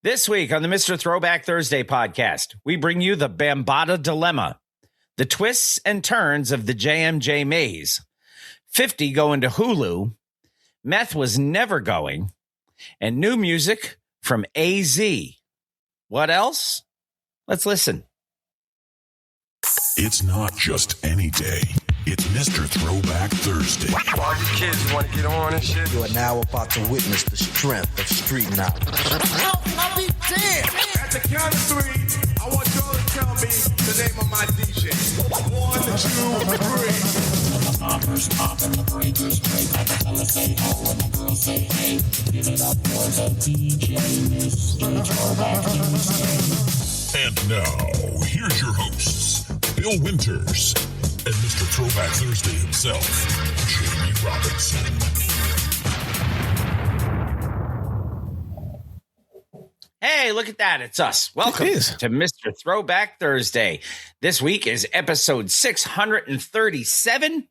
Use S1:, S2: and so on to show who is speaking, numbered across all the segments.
S1: This week on the Mr. Throwback Thursday podcast, we bring you the Bambaataa dilemma, the twists and turns of the JMJ maze, 50 going to Hulu, Meth was never going, and new music from AZ. What else? Let's listen.
S2: It's not just any day. It's Mr. Throwback Thursday.
S3: All you kids want to get on and shit.
S4: You are now about to witness the strength of street knowledge.
S3: I'll be damned. At the count of three, I want y'all to tell me the name of my DJ. 1, 2, 3.
S5: Poppers pop and the breakers break. All the fellas say ho and the girls say hey. Give it up for the DJ, Mr. Throwback Thursday.
S2: And now, here's your hosts, Bill Winters and Mr. Throwback Thursday himself, Jamie Robinson.
S1: Hey, look at that. It's us. Welcome to Mr. Throwback Thursday. This week is episode 637,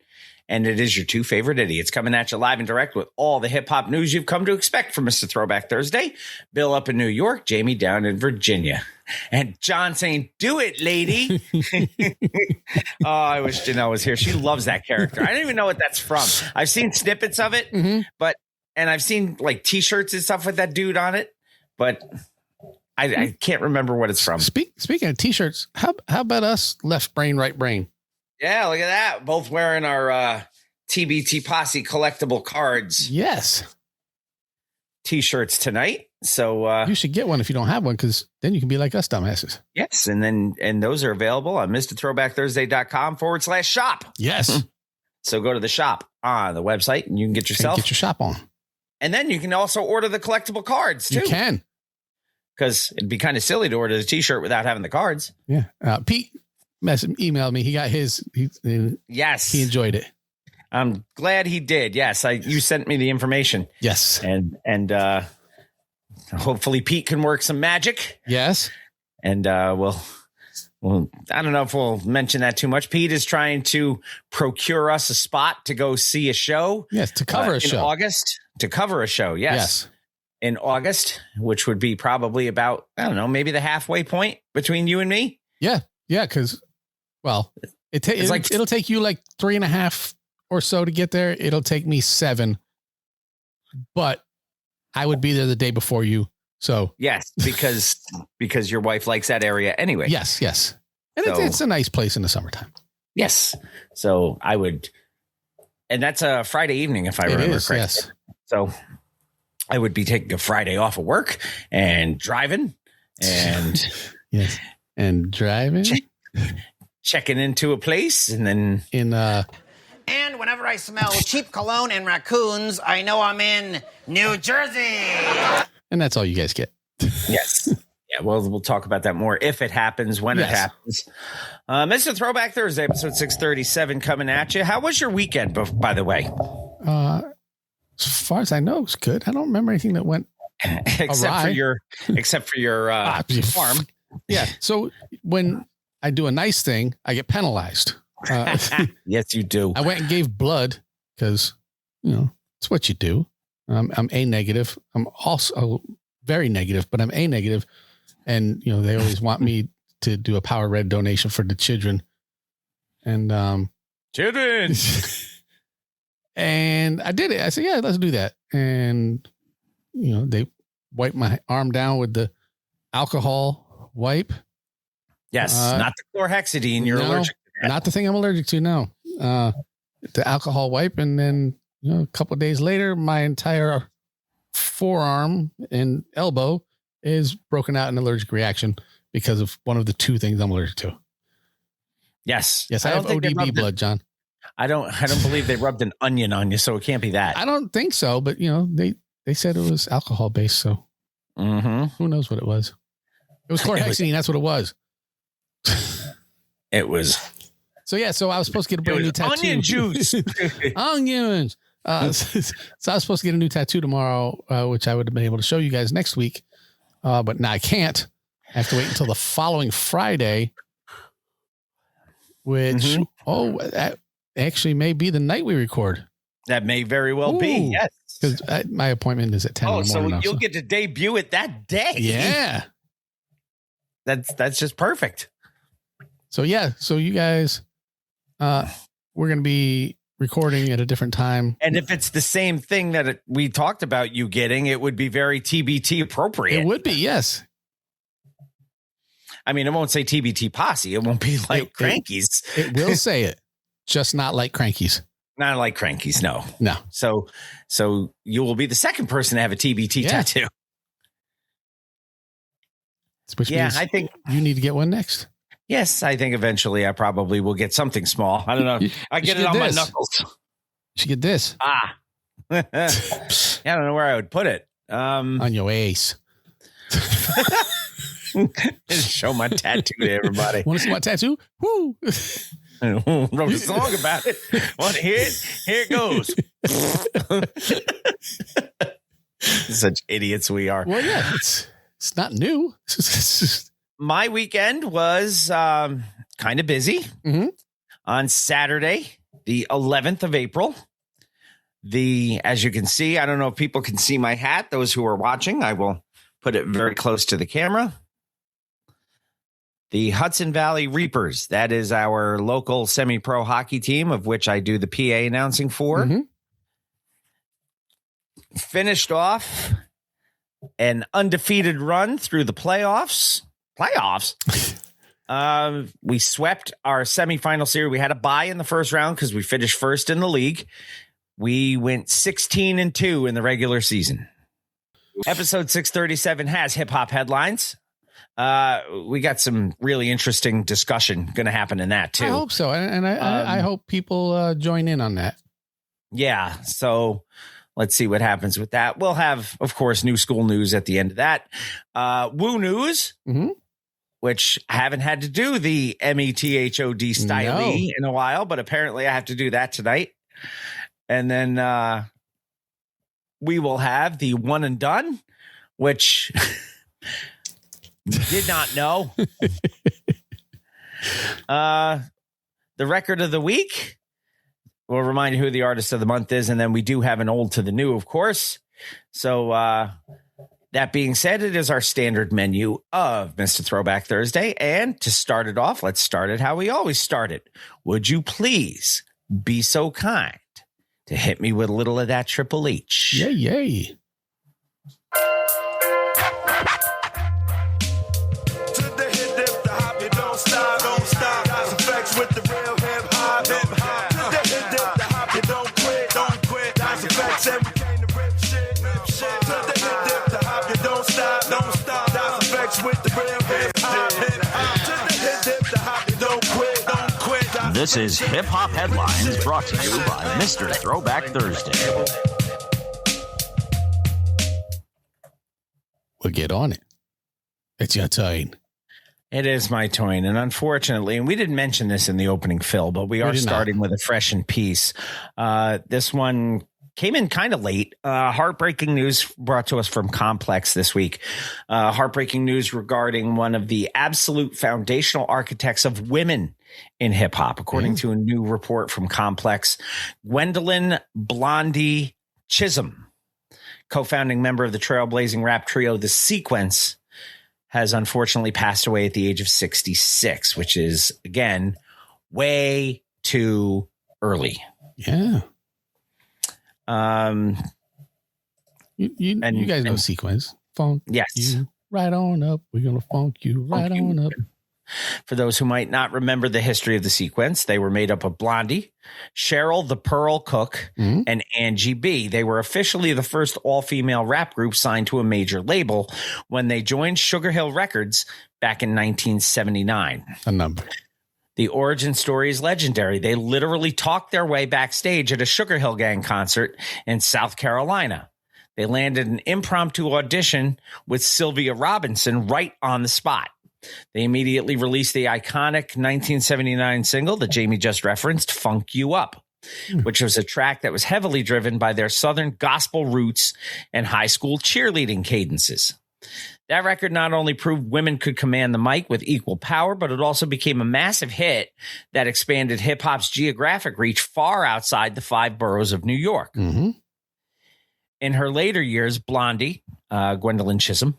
S1: and it is your two favorite idiots coming at you live and direct with all the hip-hop news you've come to expect from Mr. Throwback Thursday. Bill up in New York, Jamie down in Virginia. And John saying, do it, lady. Oh, I wish Janelle was here. She loves that character. I don't even know what that's from. I've seen snippets of it, and I've seen like T-shirts and stuff with that dude on it, but I can't remember what it's from.
S6: Speaking of T-shirts, how about us left brain, right brain?
S1: Yeah, look at that. Both wearing our TBT Posse collectible cards.
S6: Yes.
S1: T-shirts tonight. So
S6: you should get one if you don't have one, because then you can be like us dumbasses.
S1: Yes. And those are available on MrThrowbackThursday.com/shop.
S6: Yes.
S1: So go to the shop on the website and you can get your
S6: shop on. And
S1: then you can also order the collectible cards too.
S6: You can.
S1: Because it'd be kind of silly to order the T-shirt without having the cards.
S6: Yeah. Pete emailed me. He got his.
S1: Yes.
S6: He enjoyed it.
S1: I'm glad he did. Yes. You sent me the information.
S6: Yes.
S1: And hopefully Pete can work some magic.
S6: Yes.
S1: And well, I don't know if we'll mention that too much. Pete is trying to procure us a spot to go see a show.
S6: Yes. To cover a show.
S1: In August. To cover a show. Yes. In August, which would be probably about, I don't know, maybe the halfway point between you and me.
S6: Yeah. Yeah. Because, well, it'll take you like 3.5 or so to get there. It'll take me 7, but I would be there the day before you. So
S1: yes, because your wife likes that area anyway.
S6: Yes. Yes. And it's a nice place in the summertime.
S1: Yes. So I would, and that's a Friday evening, if I remember correctly.
S6: Yes.
S1: So I would be taking a Friday off of work and driving and
S6: yes, and driving,
S1: checking into a place, and then
S7: And whenever I smell cheap cologne and raccoons, I know I'm in New Jersey.
S6: And that's all you guys get.
S1: Yes. Yeah. Well, we'll talk about that more if it happens, when it happens. Mr. Throwback Thursday, episode 637 coming at you. How was your weekend, by the way?
S6: As far as I know, it's good. I don't remember anything that went
S1: except for your farm.
S6: Yeah. So when I do a nice thing, I get penalized.
S1: Yes, you do.
S6: I went and gave blood because, it's what you do. I'm A negative. I'm also very negative, but I'm A negative. And, they always want me to do a Power Red donation for the children. And,
S1: children.
S6: And I did it. I said, yeah, let's do that. And, they wiped my arm down with the alcohol wipe.
S1: Yes. Not the chlorhexidine you're allergic to.
S6: Not the thing I'm allergic to now. The alcohol wipe. And then, a couple of days later, my entire forearm and elbow is broken out in allergic reaction because of one of the two things I'm allergic to.
S1: Yes.
S6: Yes. I have ODB blood, John.
S1: I don't believe they rubbed an onion on you, so it can't be that.
S6: I don't think so, but they said it was alcohol based, so who knows what it was? It was chlorhexidine. That's what it was.
S1: It was.
S6: So yeah, so I was supposed to get a brand new tattoo.
S1: Onion juice.
S6: Onions. So I was supposed to get a new tattoo tomorrow, which I would have been able to show you guys next week, but now I can't. I have to wait until the following Friday, which that actually may be the night we record.
S1: That may very well be. Yes.
S6: Because my appointment is at 10 in the morning.
S1: So you'll get to debut it that day.
S6: Yeah.
S1: That's just perfect.
S6: So you guys, we're going to be recording at a different time.
S1: And if it's the same thing that we talked about you getting, it would be very TBT appropriate.
S6: It would be, yes.
S1: I mean, it won't say TBT posse. It won't be like Crankies.
S6: It will say it, just not like Crankies.
S1: Not like Crankies, no.
S6: No.
S1: So you will be the second person to have a TBT tattoo.
S6: Which means
S1: I think
S6: you need to get one next.
S1: Yes, I think eventually I probably will get something small. I don't know. I get it on my knuckles.
S6: You should get this.
S1: I don't know where I would put it.
S6: On your ace.
S1: Just show my tattoo to everybody.
S6: Want to see my tattoo? Woo!
S1: Wrote a song about it. Want to hear it? Here it goes. Such idiots we are.
S6: Well, yeah, it's not new.
S1: My weekend was kind of busy.
S6: Mm-hmm.
S1: On Saturday, the 11th of April, as you can see, I don't know if people can see my hat. Those who are watching, I will put it very close to the camera. The Hudson Valley Reapers, that is our local semi-pro hockey team, of which I do the PA announcing for.
S6: Mm-hmm.
S1: Finished off an undefeated run through the playoffs. We swept our semifinal series. We had a bye in the first round because we finished first in the league. We went 16-2 in the regular season. Episode 637 has hip hop headlines. We got some really interesting discussion going to happen in that too.
S6: I hope so. And I hope people join in on that.
S1: Yeah. So let's see what happens with that. We'll have, of course, new school news at the end of that. Woo News, which I haven't had to do the METHOD style in a while, but apparently I have to do that tonight. And then we will have the one and done, which did not know. The record of the week. We'll remind you who the artist of the month is. And then we do have an old to the new, of course. So that being said, it is our standard menu of Mr. Throwback Thursday. And to start it off, let's start it how we always start it. Would you please be so kind to hit me with a little of that Triple H?
S6: Yay.
S3: With the real hip hop. To the hip the hop, you don't quit. That's the facts, and we came to rip shit. To the hip the hop, you don't stop. That's the facts with the real hip hop. To the hip the hop, you don't quit.
S8: This is Hip Hop Headlines, brought to you by Mr. Throwback Thursday.
S6: Well, get on it. It's your turn.
S1: It is my turn, and unfortunately, and we didn't mention this in the opening fill, but we are starting with a fresh piece. This one came in kind of late. Heartbreaking news brought to us from Complex this week. Heartbreaking news regarding one of the absolute foundational architects of women in hip hop, according to a new report from Complex. Gwendolyn Blondie Chisholm, co-founding member of the trailblazing rap trio The Sequence, has unfortunately passed away at the age of 66, which is, again, way too early.
S6: Yeah. You guys know Sequence. Funk.
S1: Yes.
S6: You right on up. We're going to funk you right on up.
S1: For those who might not remember the history of The Sequence, they were made up of Blondie, Cheryl the Pearl Cook, and Angie B. They were officially the first all-female rap group signed to a major label when they joined Sugar Hill Records back in 1979.
S6: A number.
S1: The origin story is legendary. They literally talked their way backstage at a Sugar Hill Gang concert in South Carolina. They landed an impromptu audition with Sylvia Robinson right on the spot. They immediately released the iconic 1979 single that Jamie just referenced, Funk You Up, which was a track that was heavily driven by their Southern gospel roots and high school cheerleading cadences. That record not only proved women could command the mic with equal power, but it also became a massive hit that expanded hip hop's geographic reach far outside the 5 boroughs of New York.
S6: Mm-hmm.
S1: In her later years, Blondie, Gwendolyn Chisholm,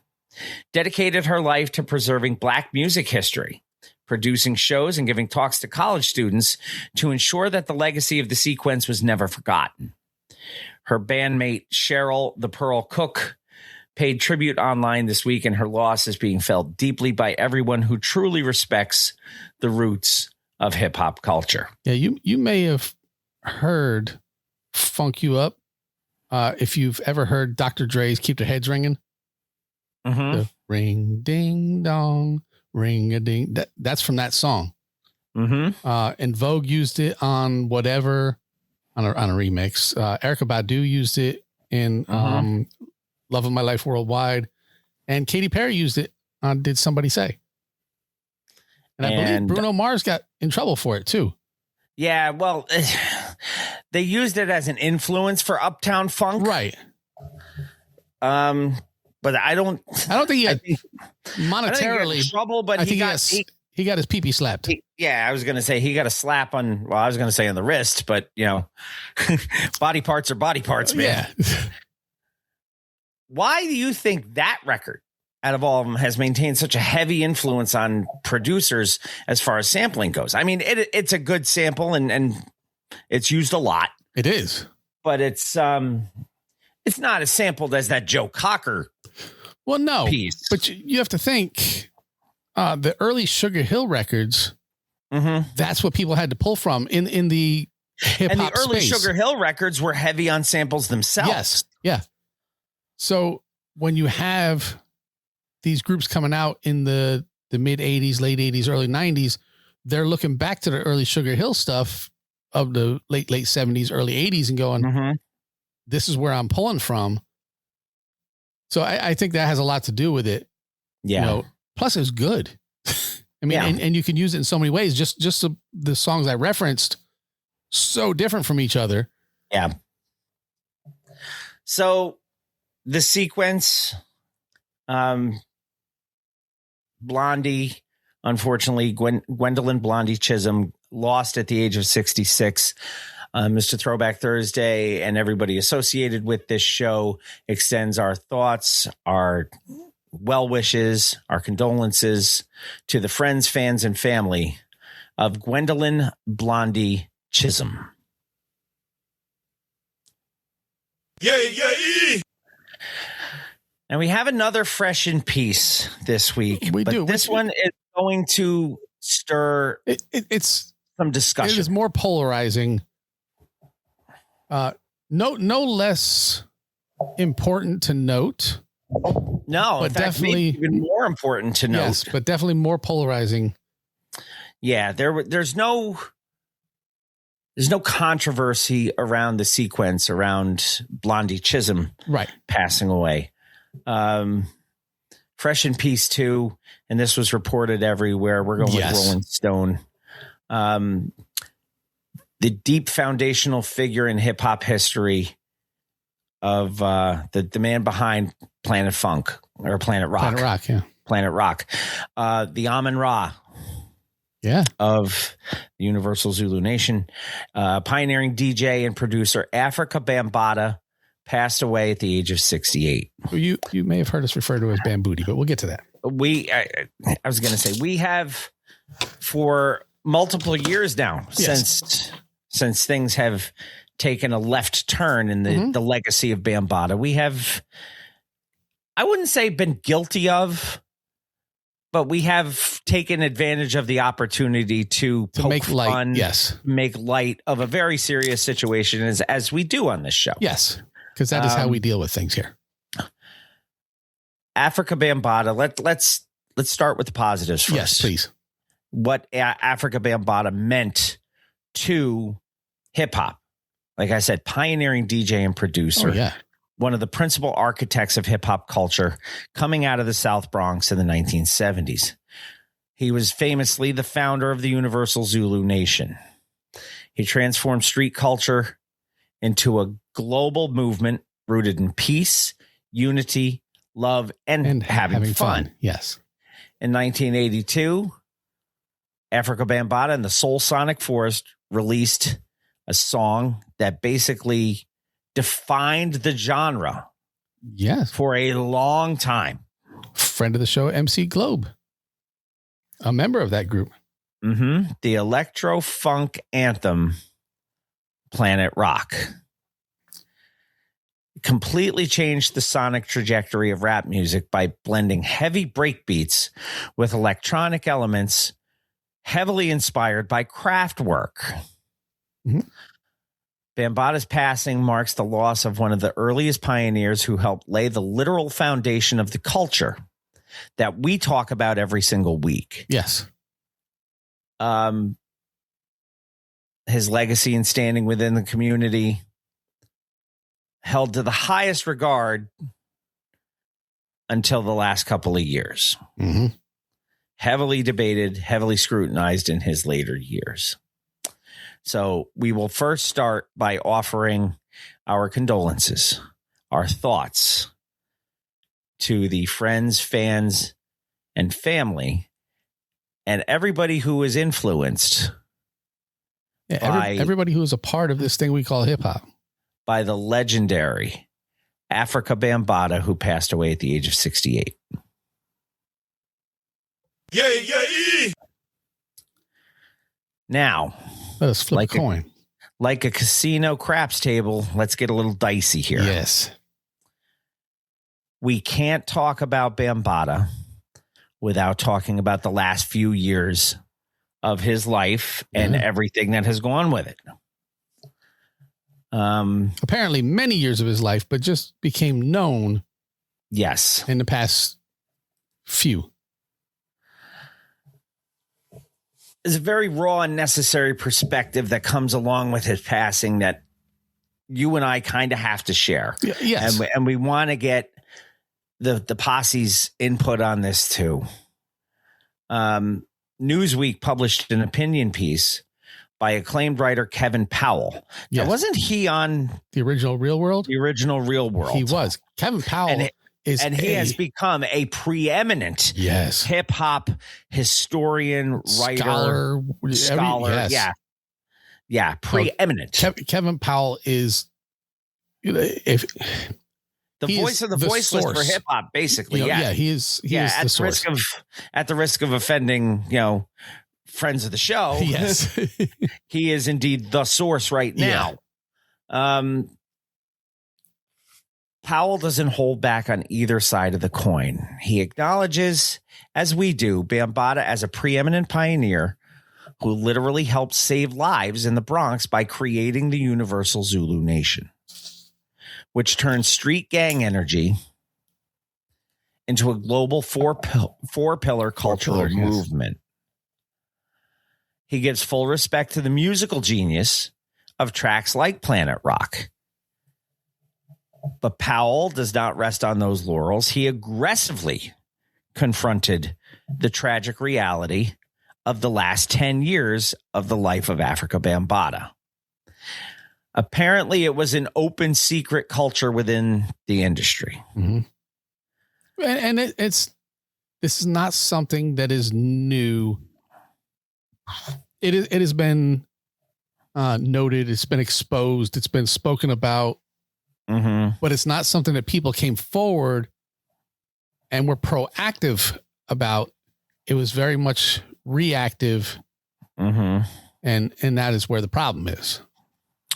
S1: dedicated her life to preserving Black music history, producing shows and giving talks to college students to ensure that the legacy of the sequence was never forgotten. Her bandmate, Cheryl the Pearl Cook, paid tribute online this week, and her loss is being felt deeply by everyone who truly respects the roots of hip-hop culture.
S6: Yeah, you may have heard Funk You Up. If you've ever heard Dr. Dre's Keep Their Heads Ringing.
S1: Mm-hmm.
S6: The ring, ding, dong, ring a ding. That's from that song.
S1: Mm-hmm.
S6: And Vogue used it on Whatever on a remix. Erykah Badu used it in Love of My Life Worldwide. And Katy Perry used it on Did Somebody Say? And I believe Bruno Mars got in trouble for it too.
S1: Yeah, well, they used it as an influence for Uptown Funk.
S6: Right.
S1: But I don't think
S6: he had monetarily
S1: I think he got in trouble, but he got
S6: his pee-pee slapped.
S1: I was going to say he got a slap on, well, I was going to say on the wrist, but you know, body parts are body parts, man. Yeah. Why do you think that record, out of all of them, has maintained such a heavy influence on producers as far as sampling goes? I mean, it's a good sample and it's used a lot.
S6: It is,
S1: but it's not as sampled as that Joe Cocker.
S6: Well, no,
S1: piece.
S6: But you have to think the early Sugar Hill records.
S1: Mm-hmm.
S6: That's what people had to pull from in the hip hop.
S1: And the early
S6: space.
S1: Sugar Hill records were heavy on samples themselves.
S6: Yes, yeah. So when you have these groups coming out in the mid 80s, late 80s, early 90s, they're looking back to the early Sugar Hill stuff of the late 70s, early 80s and going, this is where I'm pulling from. So I think that has a lot to do with it.
S1: Yeah.
S6: You know, plus it's good. I mean, and you can use it in so many ways. Just the songs I referenced, so different from each other.
S1: Yeah. So the sequence, Blondie, unfortunately, Gwendolyn Blondie Chisholm lost at the age of 66. Mr. Throwback Thursday and everybody associated with this show extends our thoughts, our well wishes, our condolences to the friends, fans, and family of Gwendolyn Blondie Chisholm.
S3: Yeah.
S1: And we have another fresh in piece this week.
S6: We do.
S1: This one is going to stir
S6: it's
S1: some discussion.
S6: It is more polarizing. No less important to note.
S1: No,
S6: but
S1: in fact,
S6: definitely
S1: maybe even more important to note.
S6: Yes, but definitely more polarizing.
S1: Yeah, there's no controversy around the sequence around Blondie Chisholm passing away. Fresh in Peace too, and this was reported everywhere. We're going with Rolling Stone. The deep foundational figure in hip hop history of the man behind Planet Funk or Planet Rock. Planet Rock. The Amun-Ra.
S6: Yeah.
S1: Of the Universal Zulu Nation. Pioneering DJ and producer Africa Bambaataa passed away at the age of 68.
S6: You may have heard us refer to as Bambooty, but we'll get to that.
S1: I was going to say, we have for multiple years now since things have taken a left turn in the legacy of Bambaataa. We have, I wouldn't say been guilty of, but we have taken advantage of the opportunity to
S6: make
S1: fun,
S6: light,
S1: make light of a very serious situation as we do on this show.
S6: Yes, because that is how we deal with things here.
S1: Africa Bambaataa. Let's start with the positives first.
S6: Yes, please.
S1: What Africa Bambaataa meant to hip hop. Like I said, pioneering DJ and producer.
S6: Oh, yeah.
S1: One of the principal architects of hip hop culture coming out of the South Bronx in the 1970s. He was famously the founder of the Universal Zulu Nation. He transformed street culture into a global movement rooted in peace, unity, love, and having fun.
S6: Yes.
S1: In 1982, Africa Bambaataa and the Soul Sonic Forest released a song that basically defined the genre.
S6: Yes.
S1: For a long time.
S6: Friend of the show, MC Globe, a member of that group.
S1: Mm-hmm. The electro funk anthem, Planet Rock, completely changed the sonic trajectory of rap music by blending heavy breakbeats with electronic elements heavily inspired by Kraftwerk.
S6: Mm-hmm.
S1: Bambaataa's passing marks the loss of one of the earliest pioneers who helped lay the literal foundation of the culture that we talk about every single week.
S6: Yes.
S1: His legacy and standing within the community held to the highest regard until the last couple of years.
S6: Mm-hmm.
S1: Heavily debated, heavily scrutinized in his later years. So we will first start by offering our condolences, our thoughts to the friends, fans, and family, and everybody who was influenced
S6: everybody who is a part of this thing we call hip hop,
S1: by the legendary Africa Bambaataa, who passed away at the age of 68.
S3: Yeah.
S1: Now,
S6: let us flip a coin.
S1: Like a casino craps table, let's get a little dicey here.
S6: Yes.
S1: We can't talk about Bambaataa without talking about the last few years of his life and everything that has gone with it.
S6: Apparently many years of his life, but just became known.
S1: Yes.
S6: In the past few.
S1: There's a very raw and necessary perspective that comes along with his passing that you and I kind of have to share.
S6: Yes.
S1: And we want to get the posse's input on this too. Newsweek published an opinion piece by acclaimed writer Kevin Powell.
S6: Yes.
S1: Now, wasn't he on
S6: the original Real World?
S1: The original Real World.
S6: He was. Kevin Powell
S1: he has become a preeminent hip hop historian, writer, scholar. Yeah, preeminent.
S6: Kevin Powell is
S1: the voice of the voiceless for hip hop, basically.
S6: He is the source.
S1: At the risk of offending, friends of the show.
S6: Yes.
S1: He is indeed the source right now. Powell doesn't hold back on either side of the coin. He acknowledges, as we do, Bambaataa as a preeminent pioneer who literally helped save lives in the Bronx by creating the Universal Zulu Nation, which turned street gang energy into a global four-pillar cultural movement. He gives full respect to the musical genius of tracks like Planet Rock. But Powell does not rest on those laurels. He aggressively confronted the tragic reality of the last 10 years of the life of Africa Bambaataa. Apparently, it was an open secret culture within the industry.
S6: Mm-hmm. And this is not something that is new. It has been noted. It's been exposed. It's been spoken about.
S1: Mm-hmm.
S6: But it's not something that people came forward and were proactive about. It was very much reactive.
S1: Mm-hmm.
S6: And that is where the problem is.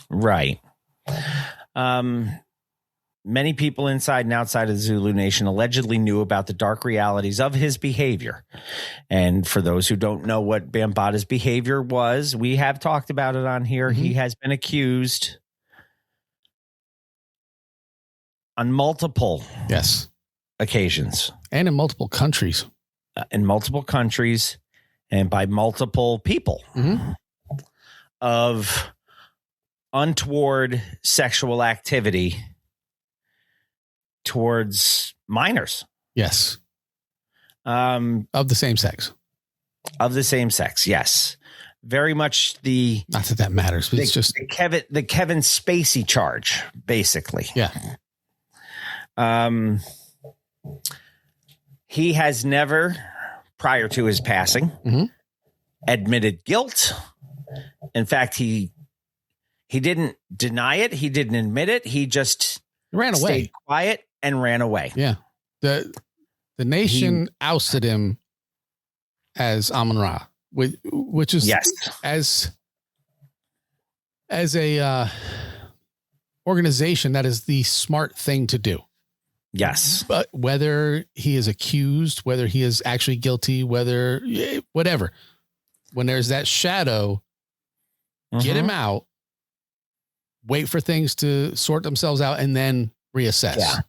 S1: Right. Many people inside and outside of the Zulu Nation allegedly knew about the dark realities of his behavior. And for those who don't know what Bambaataa's behavior was, we have talked about it on here. Mm-hmm. He has been accused on multiple occasions.
S6: And in multiple countries.
S1: And by multiple people of untoward sexual activity towards minors.
S6: Yes. Of the same sex.
S1: Yes. Very much
S6: not that matters, but it's just
S1: the Kevin Spacey charge, basically.
S6: Yeah.
S1: He has never, prior to his passing, admitted guilt. In fact, he didn't deny it. He didn't admit it. He just
S6: ran away,
S1: stayed quiet and ran away.
S6: Yeah. The nation ousted him as Amun-Ra, which is as a organization, that is the smart thing to do.
S1: Yes.
S6: But whether he is accused, whether he is actually guilty, whatever, when there's that shadow, get him out, wait for things to sort themselves out, and then reassess.
S1: Yeah.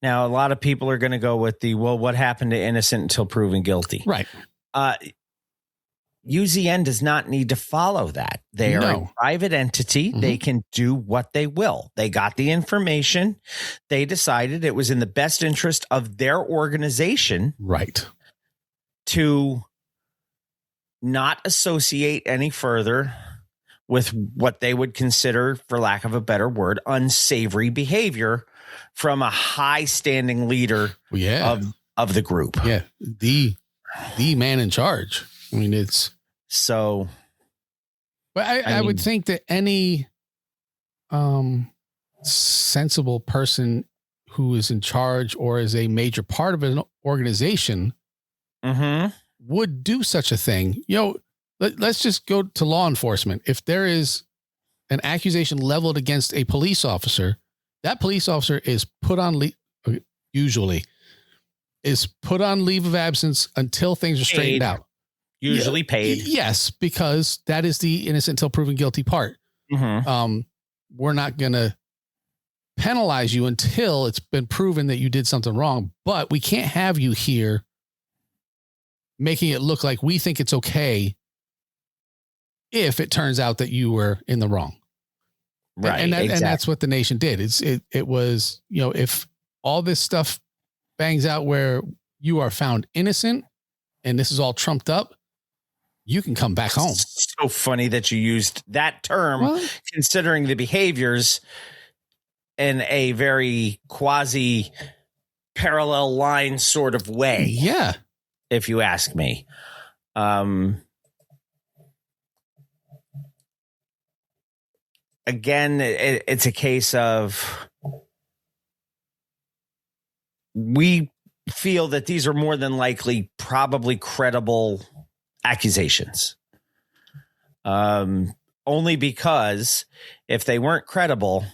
S1: Now, a lot of people are going to go with what happened to innocent until proven guilty?
S6: Right.
S1: UZN does not need to follow that. They are a private entity. They can do what they will. They got the information. They decided it was in the best interest of their organization.
S6: Right.
S1: To not associate any further with what they would consider, for lack of a better word, unsavory behavior from a high standing leader of the group.
S6: Yeah. The man in charge. I mean, it's
S1: so,
S6: but I would think that any sensible person who is in charge or is a major part of an organization would do such a thing. Let's just go to law enforcement. If there is an accusation leveled against a police officer, that police officer is put on leave of absence until things are straightened out.
S1: Usually paid.
S6: Yes, because that is the innocent until proven guilty part. We're not going to penalize you until it's been proven that you did something wrong, but we can't have you here making it look like we think it's okay if it turns out that you were in the wrong.
S1: Right.
S6: And that's what the nation did. It was, if all this stuff bangs out where you are found innocent and this is all trumped up, you can come back home.
S1: So funny that you used that term, considering the behaviors in a very quasi parallel line sort of way.
S6: Yeah.
S1: If you ask me. Again, it's a case of we feel that these are more than likely probably credible accusations. Only because if they weren't credible,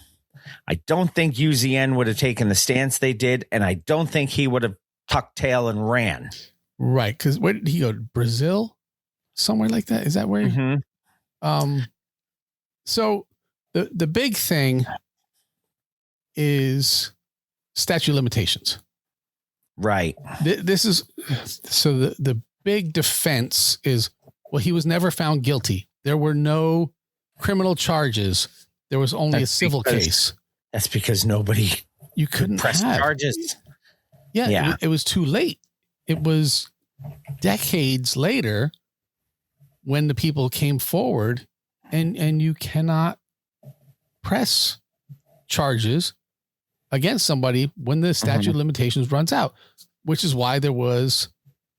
S1: I don't think UZN would have taken the stance they did, and I don't think he would have tucked tail and ran.
S6: Right, because where did he go? Brazil? Somewhere like that? Is that where? So the big thing is statute of limitations.
S1: Right.
S6: This is so the big defense is, well, he was never found guilty. There were no criminal charges. There was only a civil case.
S1: That's because you couldn't press charges.
S6: Yeah. It was too late. It was decades later when the people came forward, and you cannot press charges against somebody when the statute of limitations runs out, which is why there was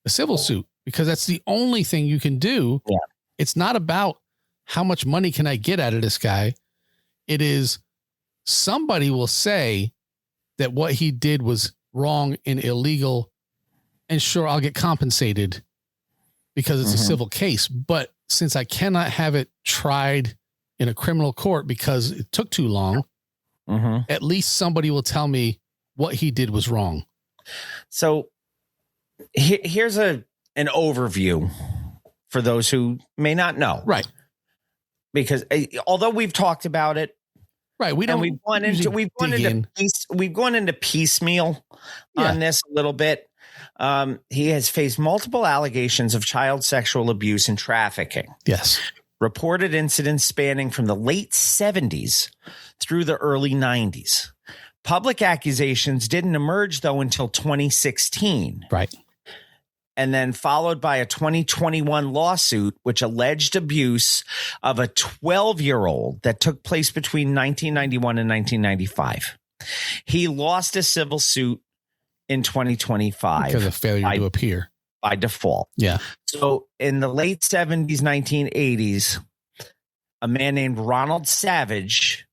S6: a civil suit, because that's the only thing you can do.
S1: Yeah.
S6: It's not about how much money can I get out of this guy. It is somebody will say that what he did was wrong and illegal, and sure, I'll get compensated because it's a civil case. But since I cannot have it tried in a criminal court because it took too long, at least somebody will tell me what he did was wrong.
S1: So here's an overview for those who may not know.
S6: Right.
S1: Because although we've talked about it,
S6: right, we've gone
S1: into piecemeal on this a little bit. He has faced multiple allegations of child sexual abuse and trafficking.
S6: Yes.
S1: Reported incidents spanning from the late 70s through the early 90s. Public accusations didn't emerge, though, until 2016.
S6: Right.
S1: And then followed by a 2021 lawsuit, which alleged abuse of a 12-year-old that took place between 1991 and 1995. He lost a civil suit in 2025
S6: because of failure to appear
S1: by default.
S6: Yeah.
S1: So in the late 70s, 1980s, a man named Ronald Savage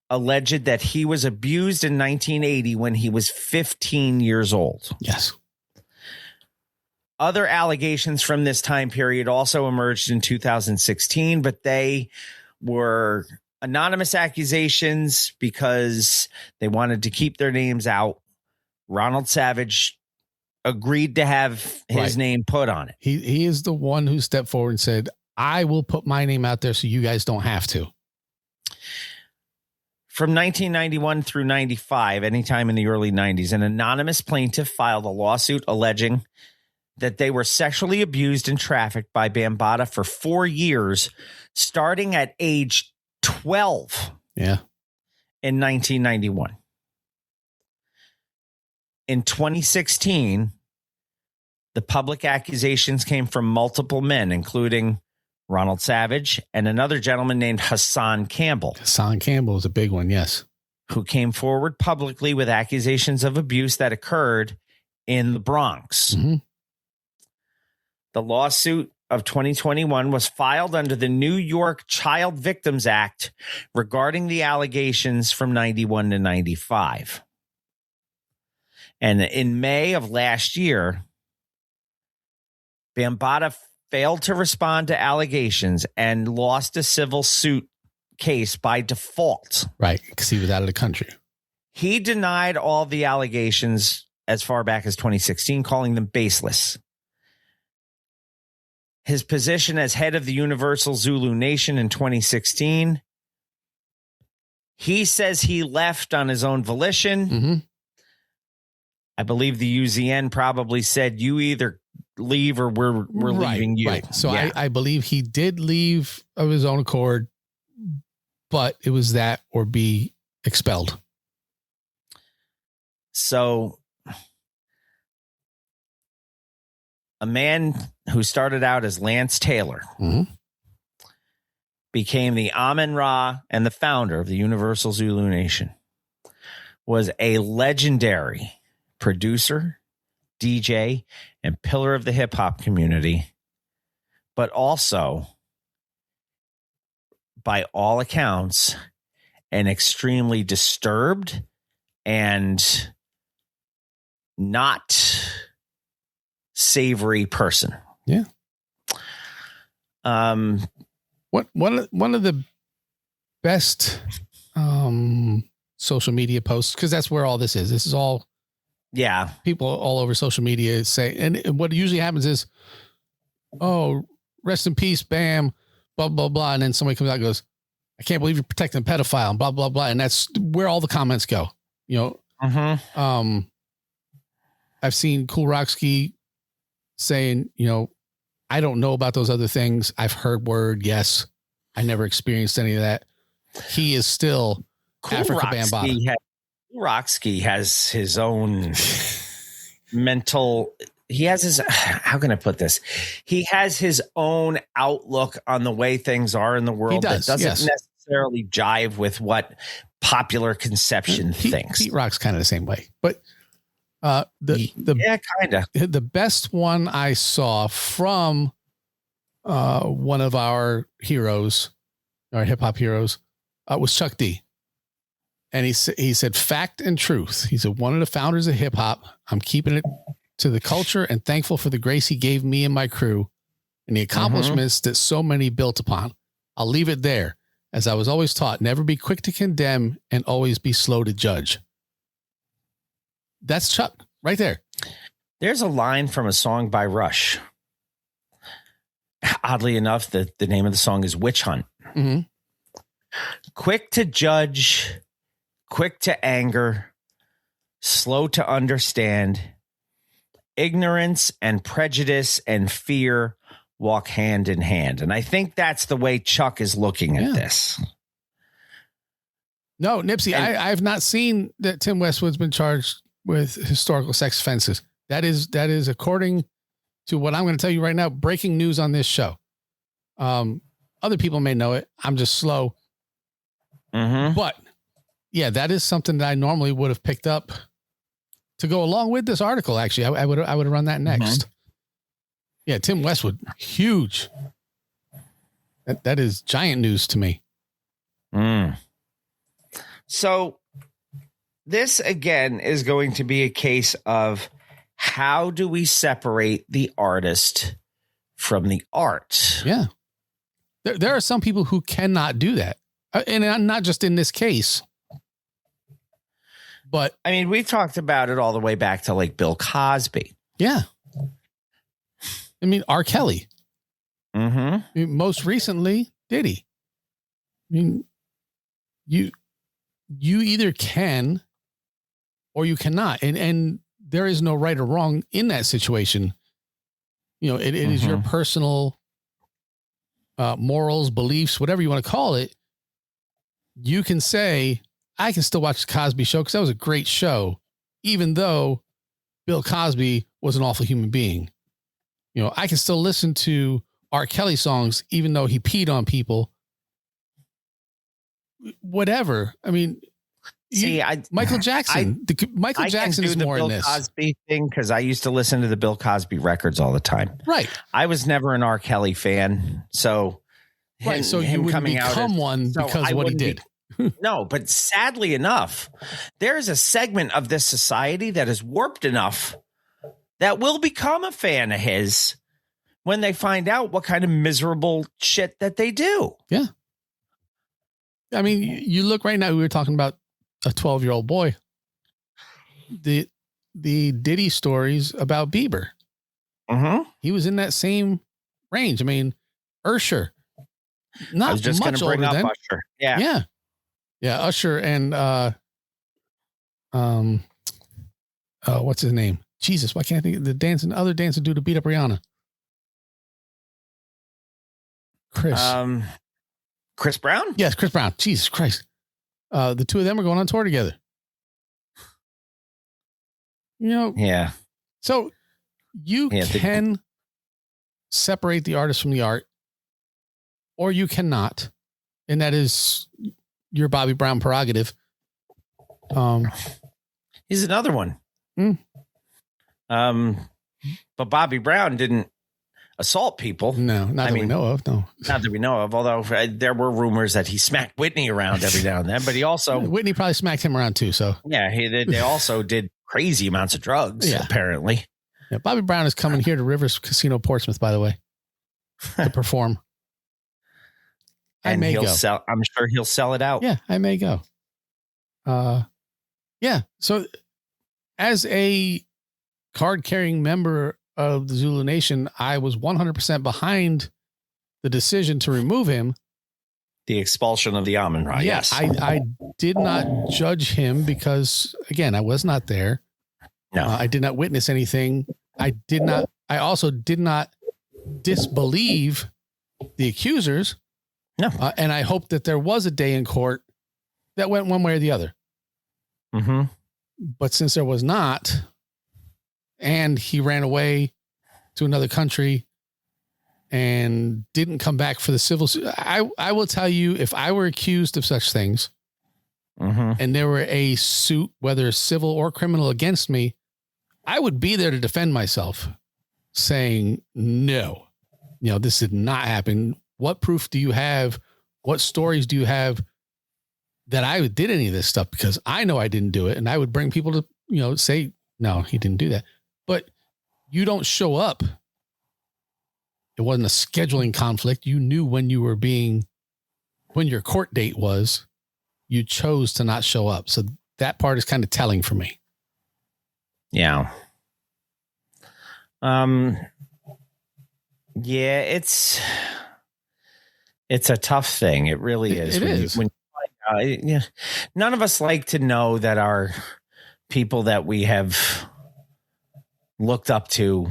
S1: alleged that he was abused in 1980 when he was 15 years old.
S6: Yes.
S1: Other allegations from this time period also emerged in 2016, but they were anonymous accusations because they wanted to keep their names out. Ronald Savage agreed to have his name put on it.
S6: He is the one who stepped forward and said, I will put my name out there so you guys don't have to.
S1: From 1991 through 95, anytime in the early 90s, an anonymous plaintiff filed a lawsuit alleging that they were sexually abused and trafficked by Bambaataa for 4 years, starting at age 12.
S6: Yeah.
S1: In 1991. In 2016, the public accusations came from multiple men, including Ronald Savage and another gentleman named Hassan Campbell.
S6: Hassan Campbell is a big one, yes.
S1: Who came forward publicly with accusations of abuse that occurred in the Bronx.
S6: Mm-hmm.
S1: The lawsuit of 2021 was filed under the New York Child Victims Act regarding the allegations from 91 to 95. And in May of last year, Bambaataa failed to respond to allegations and lost a civil suit case by default.
S6: Right, because he was out of the country.
S1: He denied all the allegations as far back as 2016, calling them baseless. His position as head of the Universal Zulu Nation in 2016, he says he left on his own volition.
S6: Mm-hmm.
S1: I believe the UZN probably said, you either leave or we're leaving you.
S6: Right. So
S1: yeah.
S6: I believe he did leave of his own accord, but it was that or be expelled.
S1: So a man who started out as Lance Taylor became the Amun-Ra and the founder of the Universal Zulu Nation, was a legendary producer, DJ, and pillar of the hip hop community, but also, by all accounts, an extremely disturbed and not savory person.
S6: Yeah. One of the best social media posts, because that's where all this is. This is all people all over social media say, and what usually happens is, oh, rest in peace, Bam, blah, blah, blah. And then somebody comes out and goes, I can't believe you're protecting a pedophile and blah, blah, blah. And that's where all the comments go, you know? I've seen Cool Rockski saying, you know, I don't know about those other things. I've heard word. Yes. I never experienced any of that. He is still
S1: Cool
S6: Africa Bambaataa.
S1: Rockski has his own mental. He has his, how can I put this? He has his own outlook on the way things are in the world that doesn't necessarily jive with what popular conception thinks.
S6: Pete Rock's kind of the same way, but kind
S1: of.
S6: The best one I saw from one of our heroes, our hip hop heroes, was Chuck D. And he said, fact and truth. He said, one of the founders of hip hop. I'm keeping it to the culture and thankful for the grace he gave me and my crew and the accomplishments that so many built upon. I'll leave it there. As I was always taught, never be quick to condemn and always be slow to judge. That's Chuck right there.
S1: There's a line from a song by Rush. Oddly enough, the name of the song is Witch Hunt.
S6: Mm-hmm.
S1: Quick to judge, quick to anger, slow to understand. Ignorance and prejudice and fear walk hand in hand. And I think that's the way Chuck is looking at this.
S6: No, Nipsey, I've not seen that Tim Westwood's been charged with historical sex offenses. That is according to what I'm going to tell you right now, breaking news on this show. Other people may know it. I'm just slow. But yeah, that is something that I normally would have picked up to go along with this article, actually, I would have run that next. Yeah, Tim Westwood, huge. That is giant news to me.
S1: So this, again, is going to be a case of how do we separate the artist from the art?
S6: Yeah. There are some people who cannot do that. And not just in this case. But
S1: I mean, we've talked about it all the way back to like Bill Cosby.
S6: Yeah. I mean, R. Kelly.
S1: I
S6: mean, most recently, Diddy. I mean, you either can or you cannot. And there is no right or wrong in that situation. You know, it is your personal morals, beliefs, whatever you want to call it. You can say, I can still watch the Cosby Show because that was a great show, even though Bill Cosby was an awful human being. You know, I can still listen to R. Kelly songs, even though he peed on people. Whatever. I mean, Michael Jackson. Michael Jackson is more in this.
S1: Cosby thing because I used to listen to the Bill Cosby records all the time.
S6: Right.
S1: I was never an R. Kelly fan, so
S6: so you would become one because of what he did.
S1: No, but sadly enough, there is a segment of this society that is warped enough that will become a fan of his when they find out what kind of miserable shit that they do.
S6: Yeah. I mean, you look right now, we were talking about a 12-year-old boy. The Diddy stories about Bieber. He was in that same range. I mean, Usher. Not
S1: I was just going to bring up
S6: then.
S1: Usher. Yeah.
S6: Yeah. Yeah. Usher and, what's his name? Jesus. Why can't I think of the other dancing dude to beat up Rihanna?
S1: Chris Brown?
S6: Yes. Chris Brown. Jesus Christ. The two of them are going on tour together. You know?
S1: Yeah.
S6: So you can separate the artist from the art, or you cannot. And that is your Bobby Brown prerogative.
S1: He's another one. But Bobby Brown didn't assault people.
S6: No, not that we know of. No,
S1: not that we know of. Although there were rumors that he smacked Whitney around every now and then, but he also
S6: Whitney probably smacked him around too. So
S1: yeah, they also did crazy amounts of drugs. Yeah. Apparently.
S6: Yeah, Bobby Brown is coming here to Rivers Casino Portsmouth, by the way, to perform.
S1: And he'll go. I'm sure he'll sell it out.
S6: Yeah, I may go. Yeah. So as a card-carrying member of the Zulu Nation, I was 100% behind the decision to remove him.
S1: The expulsion of the Amun-Ra. Yes.
S6: I did not judge him because, again, I was not there.
S1: No.
S6: I did not witness anything. I also did not disbelieve the accusers.
S1: No.
S6: And I hope that there was a day in court that went one way or the other. But since there was not, and he ran away to another country and didn't come back for the civil suit, I will tell you, if I were accused of such things and there were a suit, whether civil or criminal, against me, I would be there to defend myself, saying, no, this did not happen. What proof do you have? What stories do you have that I did any of this stuff? Because I know I didn't do it. And I would bring people to, say, no, he didn't do that. But you don't show up. It wasn't a scheduling conflict. You knew when your court date was, you chose to not show up. So that part is kind of telling for me.
S1: Yeah. Yeah, it's a tough thing. It really is.
S6: It is.
S1: None of us like to know that our people that we have looked up to,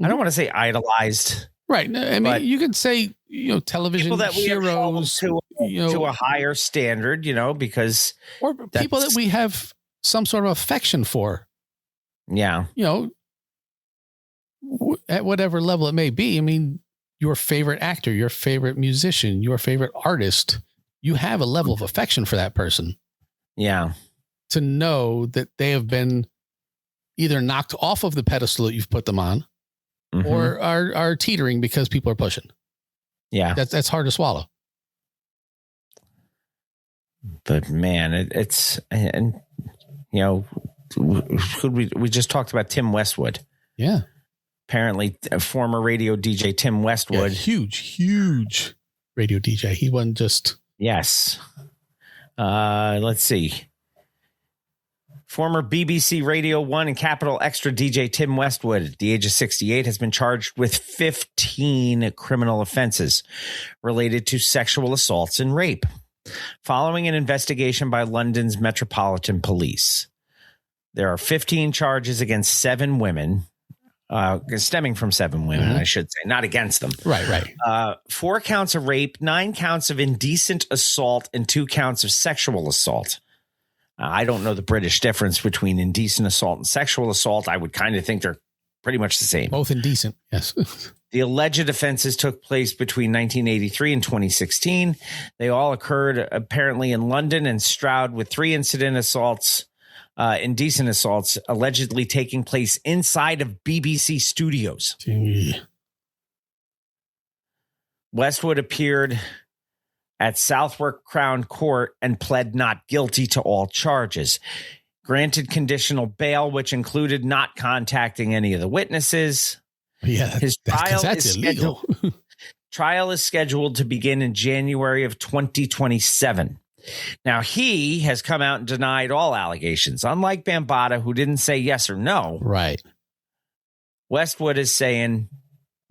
S1: I don't want to say idolized.
S6: Right. I mean, you could say, television
S1: people that we
S6: heroes
S1: have to a higher standard, because
S6: or people that we have some sort of affection for.
S1: Yeah.
S6: At whatever level it may be. I mean, your favorite actor, your favorite musician, your favorite artist, you have a level of affection for that person.
S1: Yeah.
S6: To know that they have been either knocked off of the pedestal that you've put them on, or are teetering because people are pushing.
S1: Yeah,
S6: that's hard to swallow.
S1: But man, it's we just talked about Tim Westwood.
S6: Yeah,
S1: apparently a former radio DJ Tim Westwood,
S6: huge radio DJ. He wasn't just
S1: let's see. Former BBC Radio 1 and Capital Extra DJ Tim Westwood, at the age of 68, has been charged with 15 criminal offenses related to sexual assaults and rape, following an investigation by London's Metropolitan Police. There are 15 charges against 7 women, stemming from 7 women, I should say, not against them.
S6: Right.
S1: 4 counts of rape, 9 counts of indecent assault, and 2 counts of sexual assault. I don't know the British difference between indecent assault and sexual assault. I would kind of think they're pretty much the same.
S6: Both indecent, yes.
S1: The alleged offenses took place between 1983 and 2016. They all occurred apparently in London and Stroud, with 3 indecent assaults allegedly taking place inside of BBC studios.
S6: Gee.
S1: Westwood appeared at Southwark Crown Court and pled not guilty to all charges. Granted conditional bail, which included not contacting any of the witnesses.
S6: Yeah,
S1: his trial
S6: that's illegal.
S1: Trial is scheduled to begin in January of 2027. Now, he has come out and denied all allegations. Unlike Bambaataa, who didn't say yes or no.
S6: Right.
S1: Westwood is saying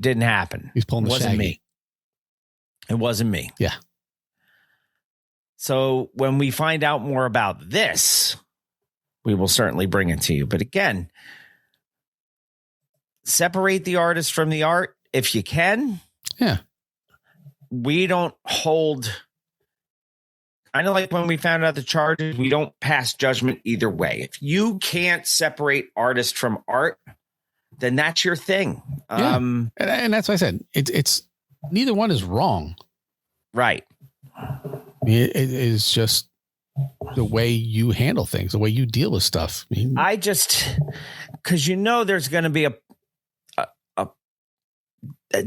S1: didn't happen.
S6: He's pulling the
S1: Wasn't
S6: Shaggy.
S1: me. It wasn't me.
S6: Yeah.
S1: So when we find out more about this, we will certainly bring it to you. But again, separate the artist from the art if you can.
S6: Yeah.
S1: We don't hold, kind of like when we found out the charges, we don't pass judgment either way. If you can't separate artist from art, then that's your thing.
S6: Yeah. And that's what I said. It's neither one is wrong.
S1: Right.
S6: It is just the way you handle things, the way you deal with stuff.
S1: Because there's going to be a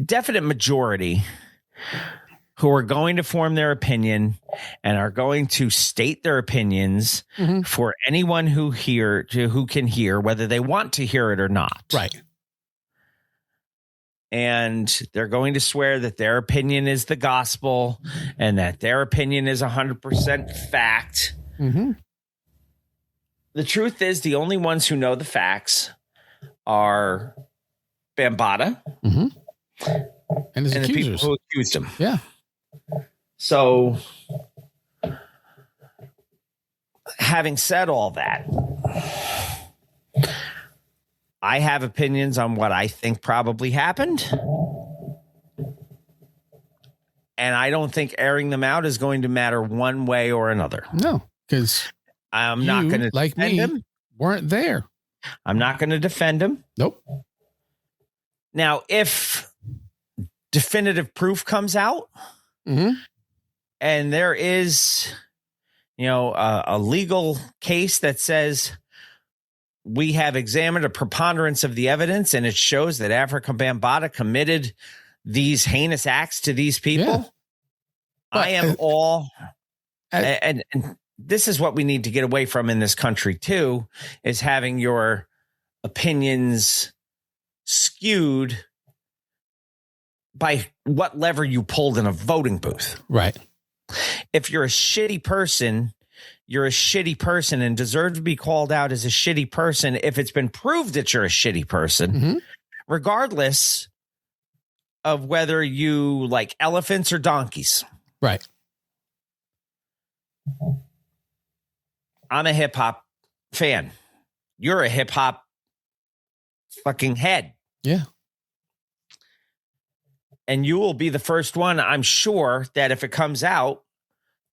S1: definite majority who are going to form their opinion and are going to state their opinions for anyone who can hear, whether they want to hear it or not.
S6: Right.
S1: And they're going to swear that their opinion is the gospel and that their opinion is 100% fact.
S6: Mm-hmm.
S1: The truth is, the only ones who know the facts are Bambaataa
S6: and his
S1: the
S6: accusers.
S1: people who accused him.
S6: Yeah.
S1: So, having said all that, I have opinions on what I think probably happened. And I don't think airing them out is going to matter one way or another.
S6: No, because
S1: I'm not going to
S6: like
S1: defend
S6: me,
S1: him.
S6: Weren't there.
S1: I'm not going to defend him.
S6: Nope.
S1: Now, if definitive proof comes out and there is, a legal case that says we have examined a preponderance of the evidence and it shows that Afrika Bambaataa committed these heinous acts to these people, I am and this is what we need to get away from in this country too, is having your opinions skewed by what lever you pulled in a voting booth.
S6: Right.
S1: If you're a shitty person, you're a shitty person and deserve to be called out as a shitty person if it's been proved that you're a shitty person, regardless of whether you like elephants or donkeys.
S6: Right.
S1: I'm a hip hop fan. You're a hip hop fucking head.
S6: Yeah.
S1: And you will be the first one, I'm sure, that if it comes out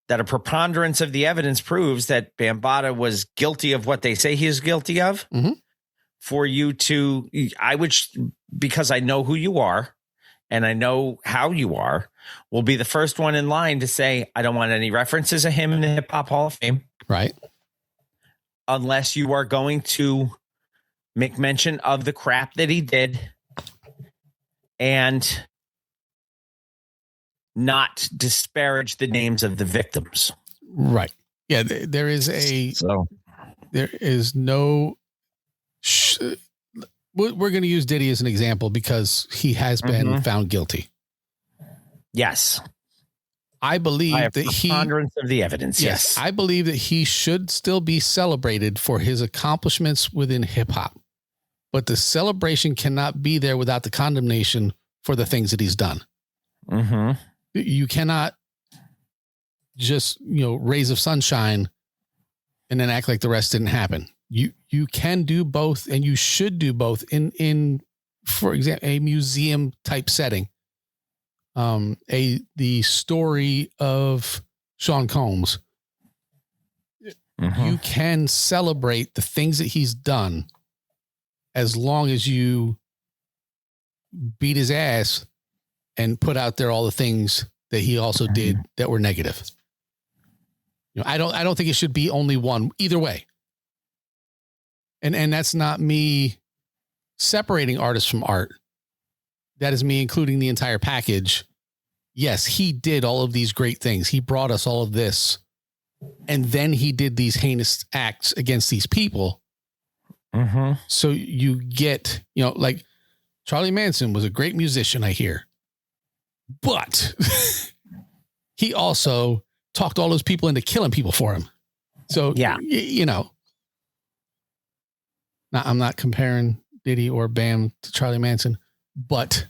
S1: that a preponderance of the evidence proves that Bambaataa was guilty of what they say he is guilty of, for you to, because I know who you are and I know how you are, will be the first one in line to say, I don't want any references of him in the Hip Hop Hall of Fame.
S6: Right.
S1: Unless you are going to make mention of the crap that he did and not disparage the names of the victims.
S6: Right. Yeah. There is no, we're going to use Diddy as an example because he has been found guilty.
S1: Yes.
S6: I believe that
S1: preponderance of the evidence. Yes.
S6: I believe that he should still be celebrated for his accomplishments within hip hop, but the celebration cannot be there without the condemnation for the things that he's done.
S1: Mm-hmm.
S6: You cannot just, rays of sunshine and then act like the rest didn't happen. You can do both, and you should do both in, for example, a museum type setting. The story of Sean Combs. You can celebrate the things that he's done as long as you beat his ass and put out there all the things that he also did that were negative. I don't think it should be only one either way. And that's not me separating artists from art. That is me including the entire package. Yes, he did all of these great things. He brought us all of this. And then he did these heinous acts against these people. So you get, like Charlie Manson was a great musician, I hear. But he also talked all those people into killing people for him. So, yeah, now, I'm not comparing Diddy or Bam to Charlie Manson, but,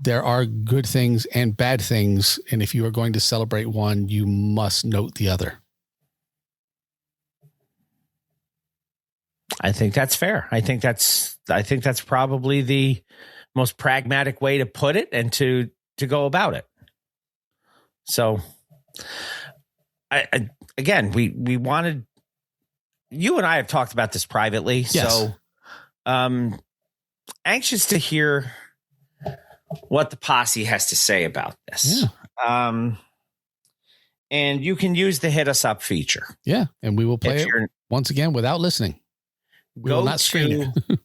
S6: there are good things and bad things. And if you are going to celebrate one, you must note the other.
S1: I think that's fair. I think that's probably the most pragmatic way to put it and to go about it. So we wanted, you and I have talked about this privately. Yes. So anxious to hear what the posse has to say about this. Yeah. And you can use the hit us up feature.
S6: Yeah. And we will play it once again without listening. We will not screen it.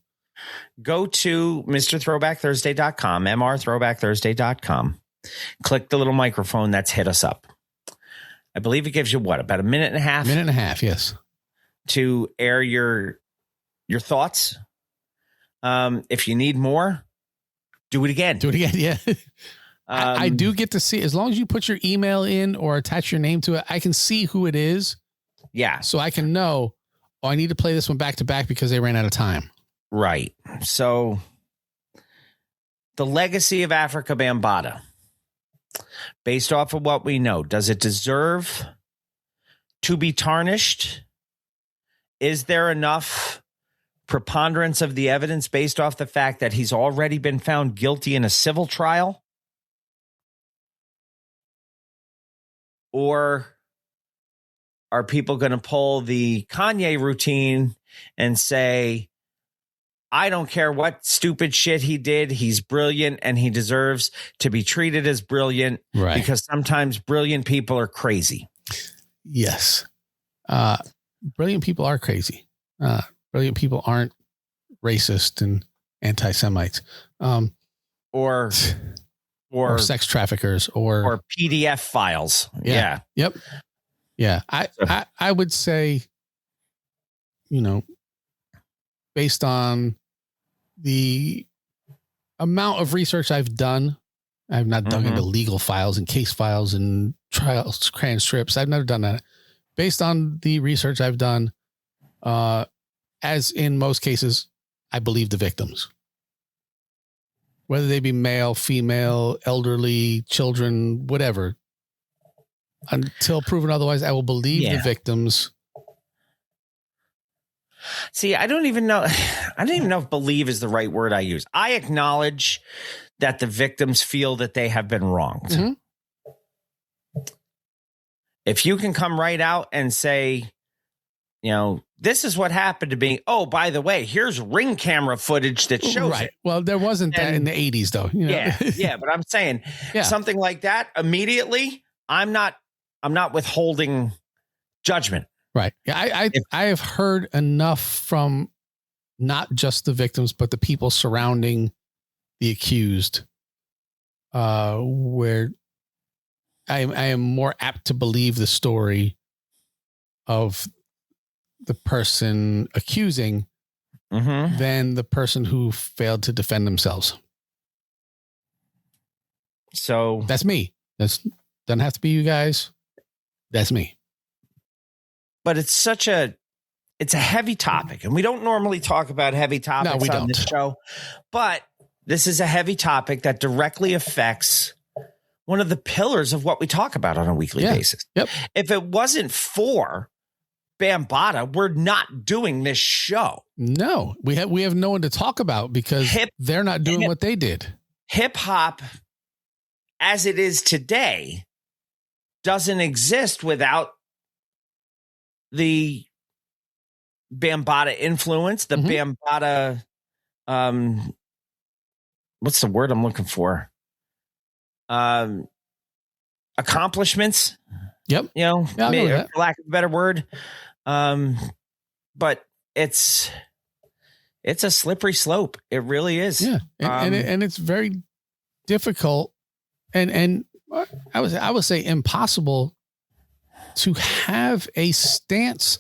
S1: Go to MrThrowbackThursday.com, MrThrowbackThursday.com. Click the little microphone that's hit us up. I believe it gives you about a minute and a half?
S6: Minute and a half, yes.
S1: To air your thoughts. If you need more, do it again.
S6: Yeah. I do get to see, as long as you put your email in or attach your name to it, I can see who it is.
S1: Yeah.
S6: So I can know, I need to play this one back to back because they ran out of time.
S1: Right. So the legacy of Africa Bambaataa, based off of what we know, does it deserve to be tarnished? Is there enough preponderance of the evidence based off the fact that he's already been found guilty in a civil trial? Or are people going to pull the Kanye routine and say, I don't care what stupid shit he did, he's brilliant and he deserves to be treated as brilliant, right? Because sometimes brilliant people are crazy.
S6: Yes. Brilliant people are crazy. Brilliant people aren't racist and anti-Semites,
S1: or
S6: sex traffickers or
S1: PDF files. Yeah.
S6: Yep. Yeah. I would say, based on the amount of research I've done, I've not dug into legal files and case files and trials transcripts. I've never done that. Based on the research I've done, as in most cases, I believe the victims, whether they be male, female, elderly, children, whatever. Until proven otherwise, I will believe the victims.
S1: See, I don't even know if believe is the right word I use. I acknowledge that the victims feel that they have been wronged. Mm-hmm. If you can come right out and say, this is what happened to me. Oh, by the way, here's ring camera footage that shows it.
S6: Well, there wasn't that in the 80s, though.
S1: Yeah, but I'm saying something like that immediately. I'm not withholding judgment.
S6: Right. Yeah. I have heard enough from not just the victims, but the people surrounding the accused, where I am more apt to believe the story of the person accusing than the person who failed to defend themselves.
S1: So
S6: that's me. Doesn't have to be you guys. That's me.
S1: But it's a heavy topic, and we don't normally talk about heavy topics on this show, but this is a heavy topic that directly affects one of the pillars of what we talk about on a weekly basis.
S6: Yep.
S1: If it wasn't for Bambaataa, we're not doing this show.
S6: No, we have no one to talk about because they're not doing what they did.
S1: Hip hop, as it is today, doesn't exist without the Bambaataa influence, the Bambaataa, what's the word I'm looking for? Accomplishments.
S6: Yep.
S1: You know, for lack of a better word. But it's a slippery slope. It really is.
S6: Yeah. And it's very difficult and I would say impossible to have a stance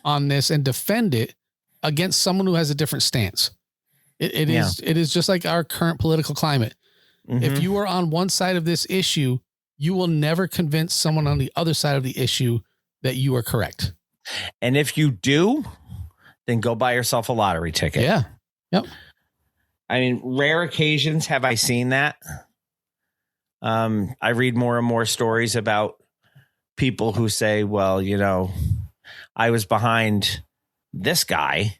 S6: on this and defend it against someone who has a different stance. It is just like our current political climate. If you are on one side of this issue, you will never convince someone on the other side of the issue that you are correct.
S1: And if you do, then go buy yourself a lottery ticket.
S6: Yeah. Yep.
S1: I mean, rare occasions have I seen that. I read more and more stories about people who say, well, you know, I was behind this guy.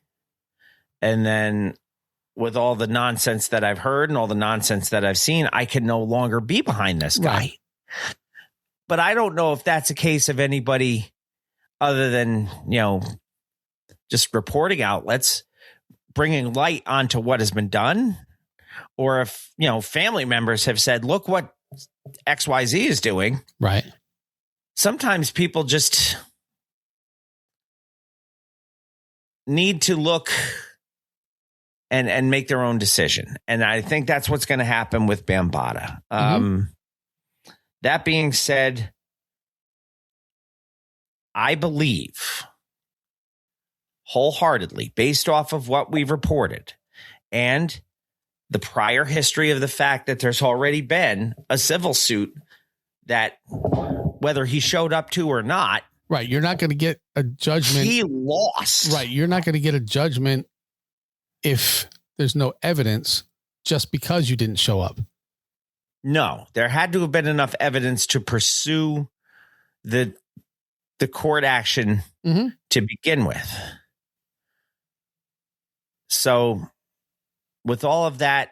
S1: And then with all the nonsense that I've heard and all the nonsense that I've seen, I can no longer be behind this guy.
S6: Right.
S1: But I don't know if that's a case of anybody other than, you know, just reporting outlets bringing light onto what has been done. Or if, you know, family members have said, look what XYZ is doing.
S6: Right.
S1: Sometimes people just need to look and make their own decision. And I think that's what's going to happen with Bambaataa. That being said, I believe wholeheartedly, based off of what we've reported and the prior history of the fact that there's already been a civil suit that whether he showed up to or not.
S6: Right. You're not going to get a judgment.
S1: He lost.
S6: Right. You're not going to get a judgment if there's no evidence just because you didn't show up.
S1: No, there had to have been enough evidence to pursue the court action to begin with. So with all of that,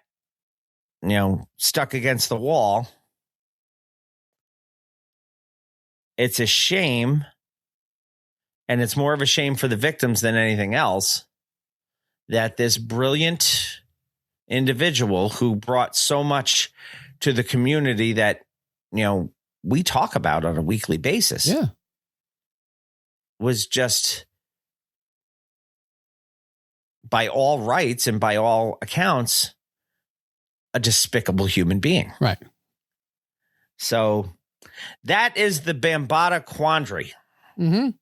S1: you know, stuck against the wall, it's a shame. And it's more of a shame for the victims than anything else that this brilliant individual who brought so much to the community that, you know, we talk about on a weekly basis.
S6: Yeah.
S1: Was just, by all rights and by all accounts, a despicable human being.
S6: Right.
S1: So that is the Bambaataa quandary.
S6: The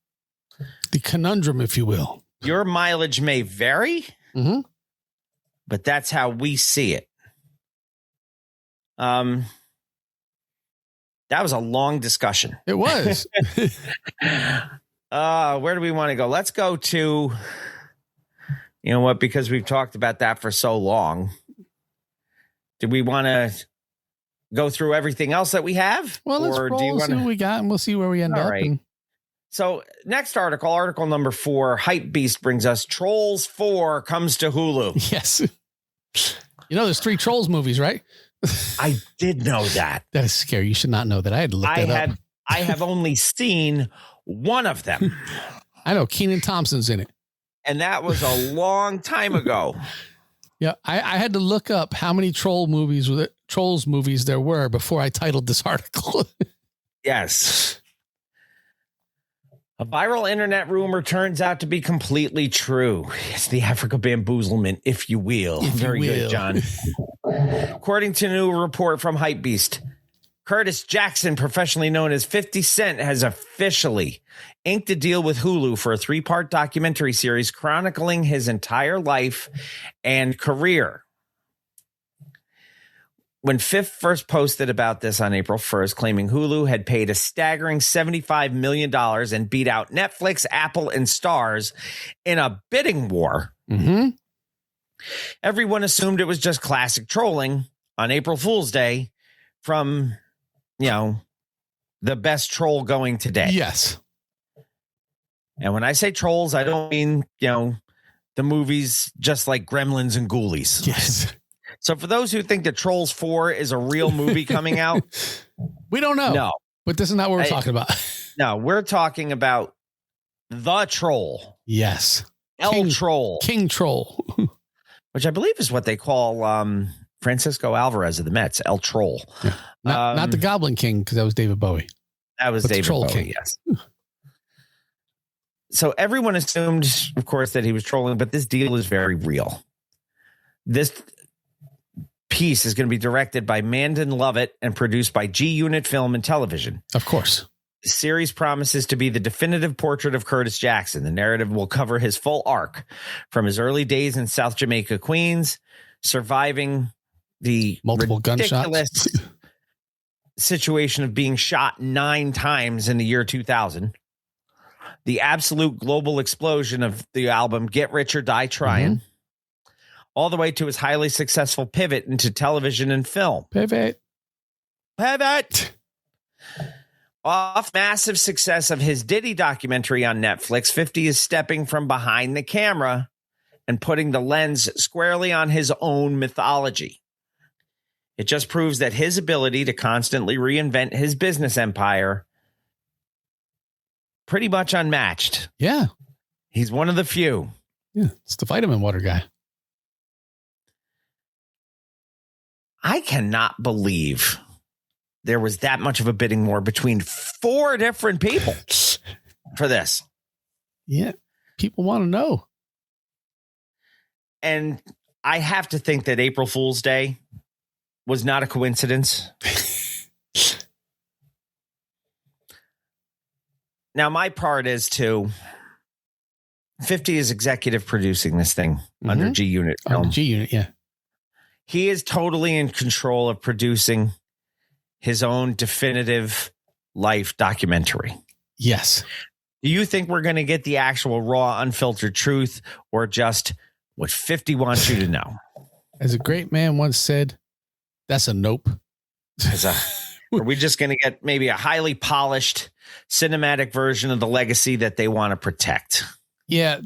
S6: conundrum, if you will.
S1: Your mileage may vary, but that's how we see it. That was a long discussion.
S6: It was.
S1: Where do we want to go? Let's go to, you know what, because we've talked about that for so long. Do we want to go through everything else that we have?
S6: Well, let's roll, see what we got, and we'll see where we end up.
S1: Right. So next article number 4, Hype Beast brings us Trolls 4 comes to Hulu.
S6: Yes. You know, there's 3 Trolls movies, right?
S1: I did know that.
S6: That is scary. You should not know that. I had to look that up.
S1: I have only seen one of them.
S6: I know Kenan Thompson's in it.
S1: And that was a long time ago.
S6: Yeah. I had to look up how many Trolls movies there were before I titled this article.
S1: Yes. A viral internet rumor turns out to be completely true. It's the Africa bamboozlement, if you will. Very good, John. According to a new report from Hypebeast, Curtis Jackson, professionally known as 50 Cent, has officially inked a deal with Hulu for a 3-part documentary series chronicling his entire life and career. When Fifth first posted about this on April 1st, claiming Hulu had paid a staggering $75 million and beat out Netflix, Apple, and Starz in a bidding war, everyone assumed it was just classic trolling on April Fool's Day from, the best troll going today.
S6: Yes.
S1: And when I say trolls, I don't mean, the movies just like Gremlins and Ghoulies.
S6: Yes.
S1: So for those who think that Trolls 4 is a real movie coming out,
S6: we don't know.
S1: No.
S6: But this is not what we're talking about.
S1: No, we're talking about the Troll.
S6: Yes.
S1: Troll.
S6: King Troll.
S1: Which I believe is what they call Francisco Alvarez of the Mets, El Troll.
S6: Yeah. Not the Goblin King, because that was David Bowie.
S1: That was David Bowie, King. Yes. So everyone assumed, of course, that he was trolling, but this deal is very real. This piece is going to be directed by Mandan Lovett and produced by G Unit Film and Television.
S6: Of course.
S1: The series promises to be the definitive portrait of Curtis Jackson. The narrative will cover his full arc from his early days in South Jamaica, Queens, surviving the
S6: multiple gunshots
S1: situation of being shot 9 times in the year 2000, the absolute global explosion of the album Get Rich or Die Trying, all the way to his highly successful pivot into television and film.
S6: Pivot.
S1: Off massive success of his Diddy documentary on Netflix, 50 is stepping from behind the camera and putting the lens squarely on his own mythology. It just proves that his ability to constantly reinvent his business empire pretty much unmatched.
S6: Yeah.
S1: He's one of the few.
S6: Yeah, it's the vitamin water guy.
S1: I cannot believe there was that much of a bidding war between 4 different people for this.
S6: Yeah, people want to know.
S1: And I have to think that April Fool's Day was not a coincidence. Now, my part is to 50 is executive producing this thing under G Unit Film.
S6: G Unit, yeah.
S1: He is totally in control of producing his own definitive life documentary.
S6: Yes.
S1: Do you think we're going to get the actual raw, unfiltered truth, or just what 50 wants you to know?
S6: As a great man once said, that's a nope.
S1: Are we just going to get maybe a highly polished cinematic version of the legacy that they want to protect?
S6: Yeah,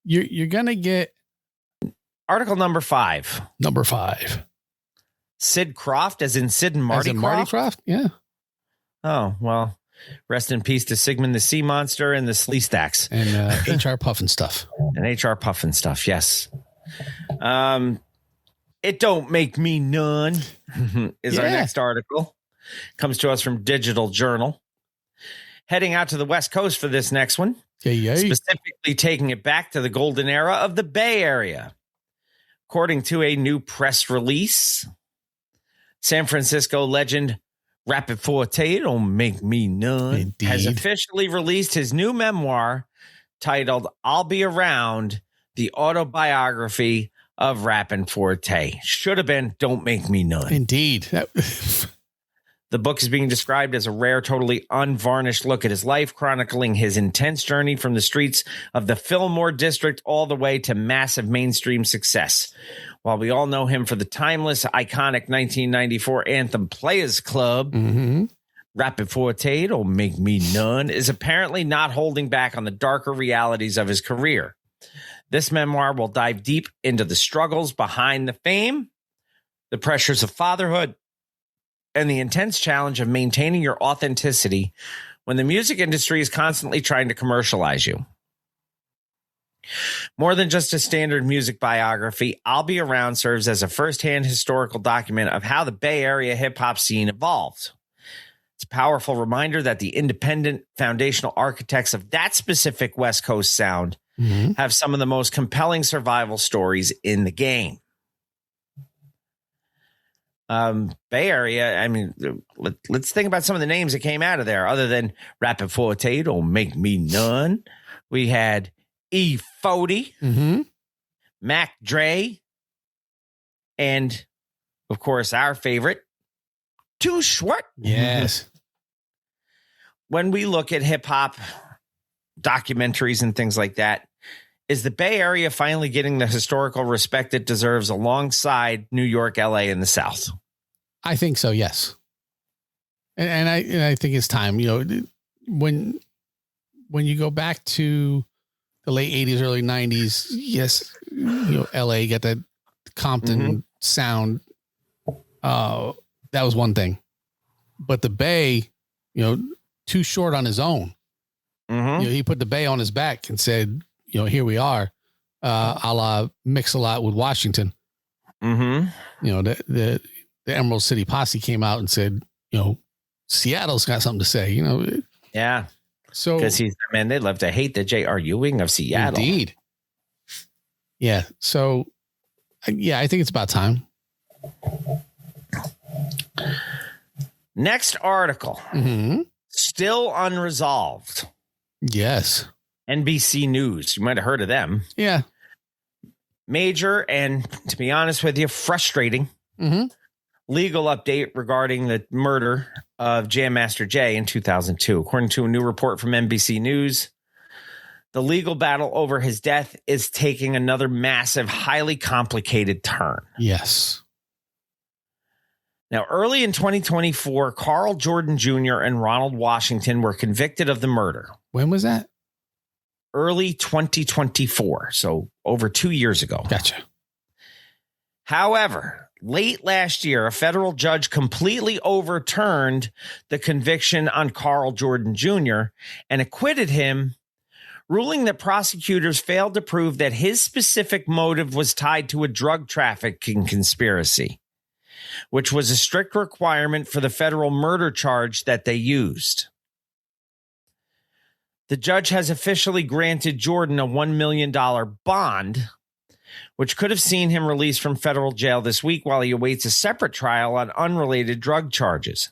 S6: you're going to get
S1: article number 5.
S6: Number 5.
S1: Sid Croft, as in Sid and Marty Croft?
S6: Marty Croft? Yeah.
S1: Oh, well, rest in peace to Sigmund the Sea Monster and the Slee Stacks.
S6: And HR Puffin stuff.
S1: And HR Puffin stuff, yes. It don't make me none is our next article. Comes to us from Digital Journal. Heading out to the West Coast for this next one. Specifically taking it back to the golden era of the Bay Area. According to a new press release, San Francisco legend Rapid Forte, Don't Make Me None, has officially released his new memoir titled I'll Be Around, the autobiography of Rappin' Forte. Should have been Don't Make Me None.
S6: Indeed.
S1: The book is being described as a rare, totally unvarnished look at his life, chronicling his intense journey from the streets of the Fillmore district all the way to massive mainstream success. While we all know him for the timeless, iconic 1994 anthem Players Club, Rapid Forte, Don't Make Me None, is apparently not holding back on the darker realities of his career. This memoir will dive deep into the struggles behind the fame, the pressures of fatherhood, and the intense challenge of maintaining your authenticity when the music industry is constantly trying to commercialize you. More than just a standard music biography, I'll Be Around serves as a firsthand historical document of how the Bay Area hip-hop scene evolved. It's a powerful reminder that the independent foundational architects of that specific West Coast sound have some of the most compelling survival stories in the game. Bay Area, I mean, let's think about some of the names that came out of there. Other than Rapid Forte, Don't Make Me None. We had E40, Mac Dre, and, of course, our favorite, Too Short.
S6: Yes.
S1: When we look at hip-hop documentaries and things like that, is the Bay Area finally getting the historical respect it deserves alongside New York, LA, and the South?
S6: I think so, yes. And I think it's time. You know, when you go back to the late 80s, early 90s, yes, you know, LA got that Compton sound. That was one thing. But the Bay, you know, Too Short on his own. You know, he put the Bay on his back and said, you know, here we are, a la Mix-a-Lot with Washington. You know, the Emerald City Posse came out and said, you know, Seattle's got something to say, you know.
S1: Yeah.
S6: So,
S1: because they love to hate the J.R. Ewing of Seattle.
S6: Indeed. Yeah. So, yeah, I think it's about time.
S1: Next article. Still unresolved.
S6: Yes.
S1: NBC News. You might have heard of them.
S6: Yeah.
S1: Major and, to be honest with you, frustrating legal update regarding the murder of Jam Master Jay in 2002. According to a new report from NBC News, the legal battle over his death is taking another massive, highly complicated turn.
S6: Yes.
S1: Now, early in 2024, Carl Jordan Jr. and Ronald Washington were convicted of the murder.
S6: When was that?
S1: Early 2024, so over 2 years ago.
S6: Gotcha.
S1: However, late last year, a federal judge completely overturned the conviction on Carl Jordan Jr. and acquitted him, ruling that prosecutors failed to prove that his specific motive was tied to a drug trafficking conspiracy, which was a strict requirement for the federal murder charge that they used. The judge has officially granted Jordan a $1 million bond, which could have seen him released from federal jail this week while he awaits a separate trial on unrelated drug charges.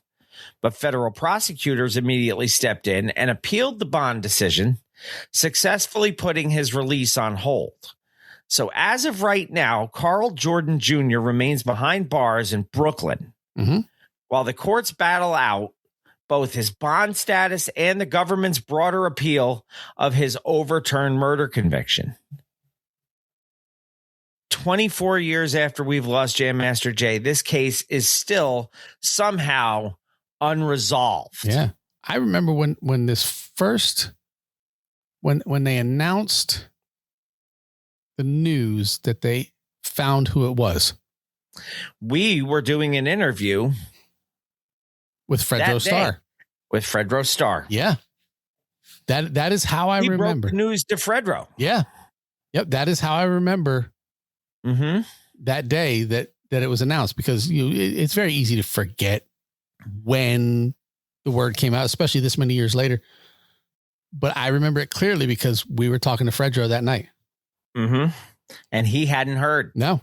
S1: But federal prosecutors immediately stepped in and appealed the bond decision, successfully putting his release on hold. So as of right now, Carl Jordan Jr. remains behind bars in Brooklyn, while the courts battle out both his bond status and the government's broader appeal of his overturned murder conviction. 24 years after we've lost Jam Master Jay, this case is still somehow unresolved.
S6: Yeah. I remember when this first, when they announced the news that they found who it was.
S1: We were doing an interview
S6: with Fredro Starr.
S1: With Fredro Starr.
S6: Yeah. That is how I remember.
S1: Broke the news to Fredro.
S6: Yeah. Yep. That is how I remember that day that it was announced, because it's very easy to forget when the word came out, especially this many years later. But I remember it clearly because we were talking to Fredro that night.
S1: And he hadn't heard.
S6: No.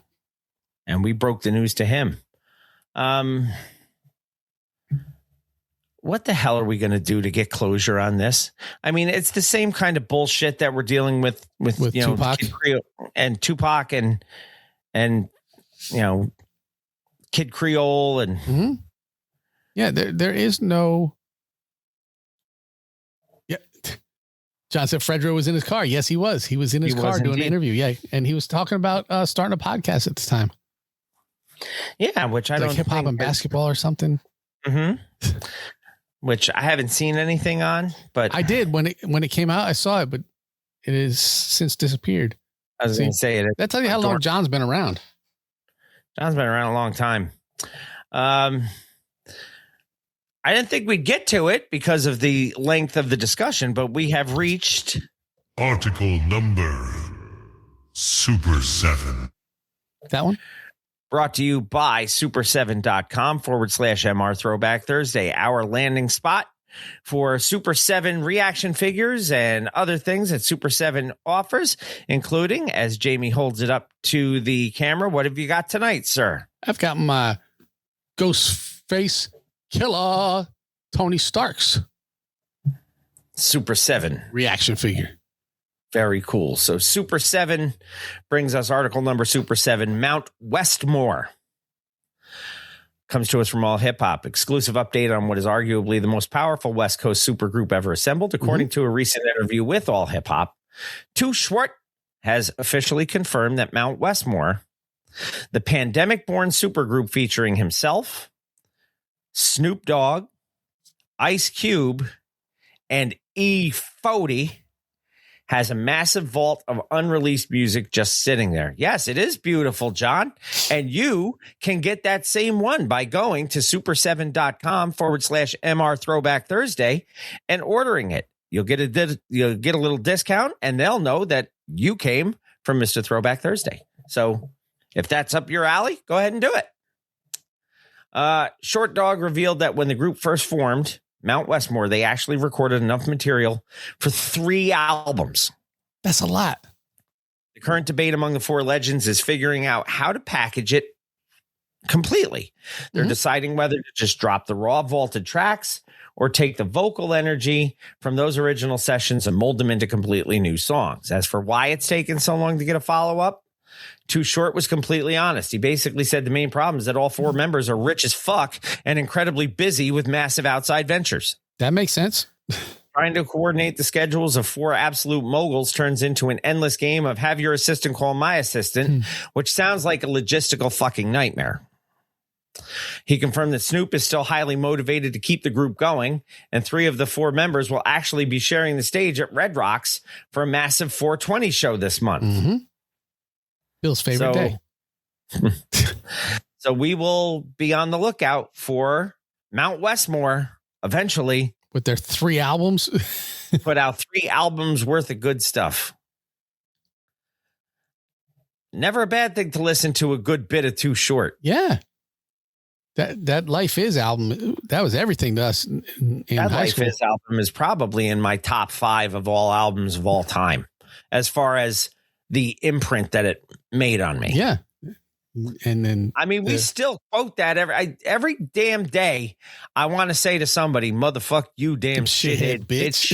S1: And we broke the news to him. What the hell are we going to do to get closure on this? I mean, it's the same kind of bullshit that we're dealing with you know,
S6: Tupac
S1: and Tupac and you know, Kid Creole and
S6: yeah, there is no. Yeah, John said Fredro was in his car. Yes, he was. He was in his car doing an interview. Yeah, and he was talking about starting a podcast at the time.
S1: Yeah, which I don't
S6: hip hop and basketball or something.
S1: Which I haven't seen anything on, but
S6: I did when it came out. I saw it, but it has since disappeared.
S1: I was going to say it.
S6: That tells you how long John's been around.
S1: John's been around a long time. I didn't think we'd get to it because of the length of the discussion, but we have reached
S2: article number Super 7.
S6: That one?
S1: brought to you by super7.com/MR Throwback Thursday, our landing spot for Super 7 reaction figures and other things that Super 7 offers, including, as Jamie holds it up to the camera, what have you got tonight, sir?
S6: I've got my Ghostface Killer Tony Stark's
S1: Super 7
S6: reaction figure.
S1: Very cool. So Super 7 brings us article number Super 7, Mount Westmore. Comes to us from All Hip Hop. Exclusive update on what is arguably the most powerful West Coast supergroup ever assembled. According to a recent interview with All Hip Hop, Too Short has officially confirmed that Mount Westmore, the pandemic-born supergroup featuring himself, Snoop Dogg, Ice Cube, and E40, has a massive vault of unreleased music just sitting there. Yes, it is beautiful, John. And you can get that same one by going to super7.com/MR Throwback Thursday and ordering it. You'll get a little discount, and they'll know that you came from Mr. Throwback Thursday. So if that's up your alley, go ahead and do it. Short Dog revealed that when the group first formed, Mount Westmore, they actually recorded enough material for 3 albums.
S6: That's a lot.
S1: The current debate among the 4 legends is figuring out how to package it completely. They're deciding whether to just drop the raw vaulted tracks or take the vocal energy from those original sessions and mold them into completely new songs. As for why it's taken so long to get a follow-up, Too Short was completely honest. He basically said the main problem is that all 4 members are rich as fuck and incredibly busy with massive outside ventures.
S6: That makes sense.
S1: Trying to coordinate the schedules of 4 absolute moguls turns into an endless game of have your assistant call my assistant, which sounds like a logistical fucking nightmare. He confirmed that Snoop is still highly motivated to keep the group going, and 3 of the 4 members will actually be sharing the stage at Red Rocks for a massive 420 show this month.
S6: Bill's favorite day.
S1: So we will be on the lookout for Mount Westmore eventually.
S6: With their 3 albums.
S1: Put out 3 albums worth of good stuff. Never a bad thing to listen to a good bit of Too Short.
S6: Yeah. That Life Is album, that was everything to us in
S1: that
S6: high
S1: Life
S6: school.
S1: Is album is probably in my top 5 of all albums of all time, as far as the imprint that it made on me.
S6: Yeah. And then
S1: I mean, we still quote that every damn day. I want to say to somebody, motherfuck you, damn shithead bitch.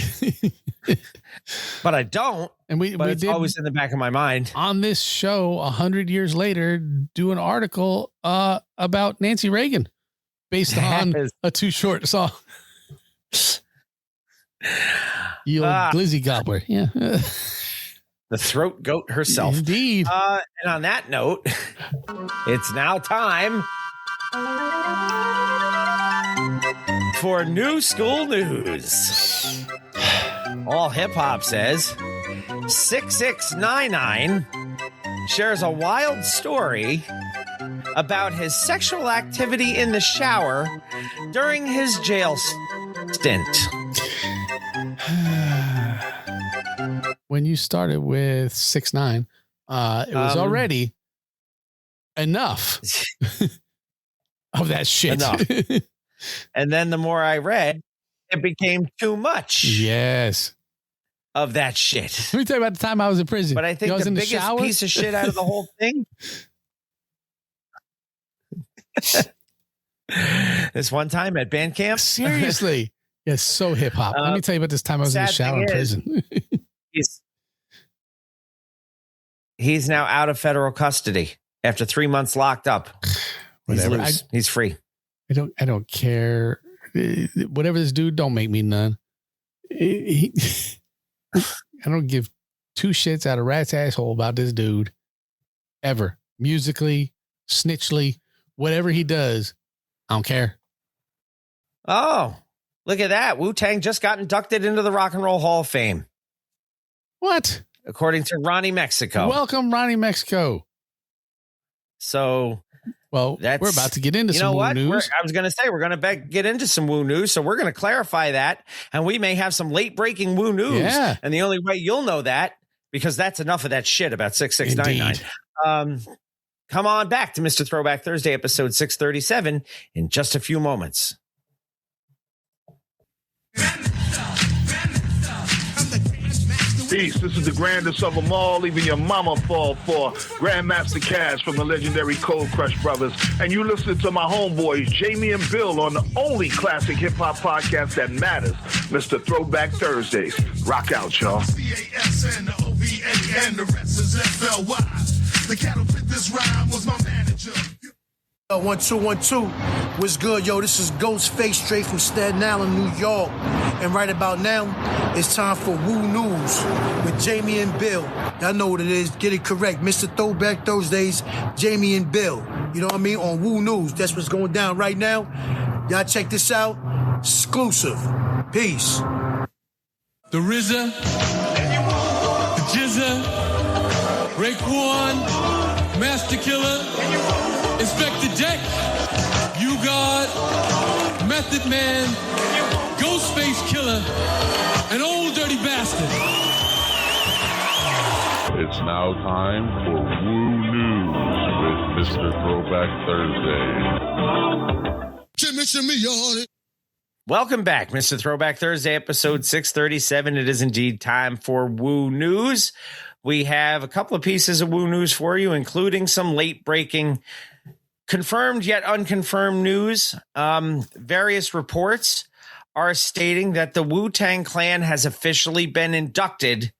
S1: But I don't.
S6: And we
S1: it's
S6: did
S1: always in the back of my mind.
S6: On this show 100 years later, do an article about Nancy Reagan based on a Too Short song. You old glizzy gobbler. Yeah.
S1: The throat goat herself.
S6: Indeed.
S1: And on that note, it's now time for New School News. All Hip Hop says 6699 shares a wild story about his sexual activity in the shower during his jail stint.
S6: When you started with 6ix9ine, it was already enough of that shit.
S1: Enough. And then the more I read, it became too much.
S6: Yes.
S1: Of that shit.
S6: Let me tell you about the time I was in prison.
S1: But I think the biggest piece of shit out of the whole thing. This one time at band camp.
S6: Seriously. Yes, so hip hop. Let me tell you about this time I was in the shower in prison.
S1: He's now out of federal custody after 3 months locked up.
S6: Whatever.
S1: He's free.
S6: I don't care. Whatever this dude, don't make me none. I don't give 2 shits out of rat's asshole about this dude ever. Musically, snitchly, whatever he does, I don't care.
S1: Oh, look at that. Wu-Tang just got inducted into the Rock and Roll Hall of Fame.
S6: What?
S1: According to Ronnie Mexico.
S6: Welcome, Ronnie Mexico.
S1: So,
S6: well, we're about to get into some Wu news.
S1: I was going to say, we're going to get into some Wu news. So we're going to clarify that. And we may have some late breaking Wu news.
S6: Yeah.
S1: And the only way you'll know that, because that's enough of that shit about 6699. Because come on back to Mr. Throwback Thursday, episode 637, in just a few moments.
S9: Peace. This is the grandest of them all, even your mama fall for. Grandmaster Cash from the legendary Cold Crush Brothers. And you listen to my homeboys, Jamie and Bill, on the only classic hip-hop podcast that matters, Mr. Throwback Thursdays. Rock out, y'all. C-A-S-N, the O-V-A, and the rest is F-L-Y. The cattle pit this rhyme was my manager.
S10: 1 2 1 2. What's good, yo? This is Ghostface straight from Staten Island, New York. And right about now, it's time for Woo News with Jamie and Bill. Y'all know what it is. Get it correct. Mr. Throwback Thursdays, Jamie and Bill. You know what I mean? On Woo News. That's what's going down right now. Y'all check this out. Exclusive. Peace.
S11: The RZA, the Jizza, Raekwon, Master Killer, Inspector Deck, You God, Method Man, Ghostface Killer, and Old Dirty Bastard.
S2: It's now time for Woo News with Mr. Throwback Thursday.
S9: Shimmy on it.
S1: Welcome back, Mr. Throwback Thursday, episode 637. It is indeed time for Woo News. We have a couple of pieces of Woo News for you, including some late-breaking confirmed yet unconfirmed news. Various reports are stating that the Wu-Tang Clan has officially been inducted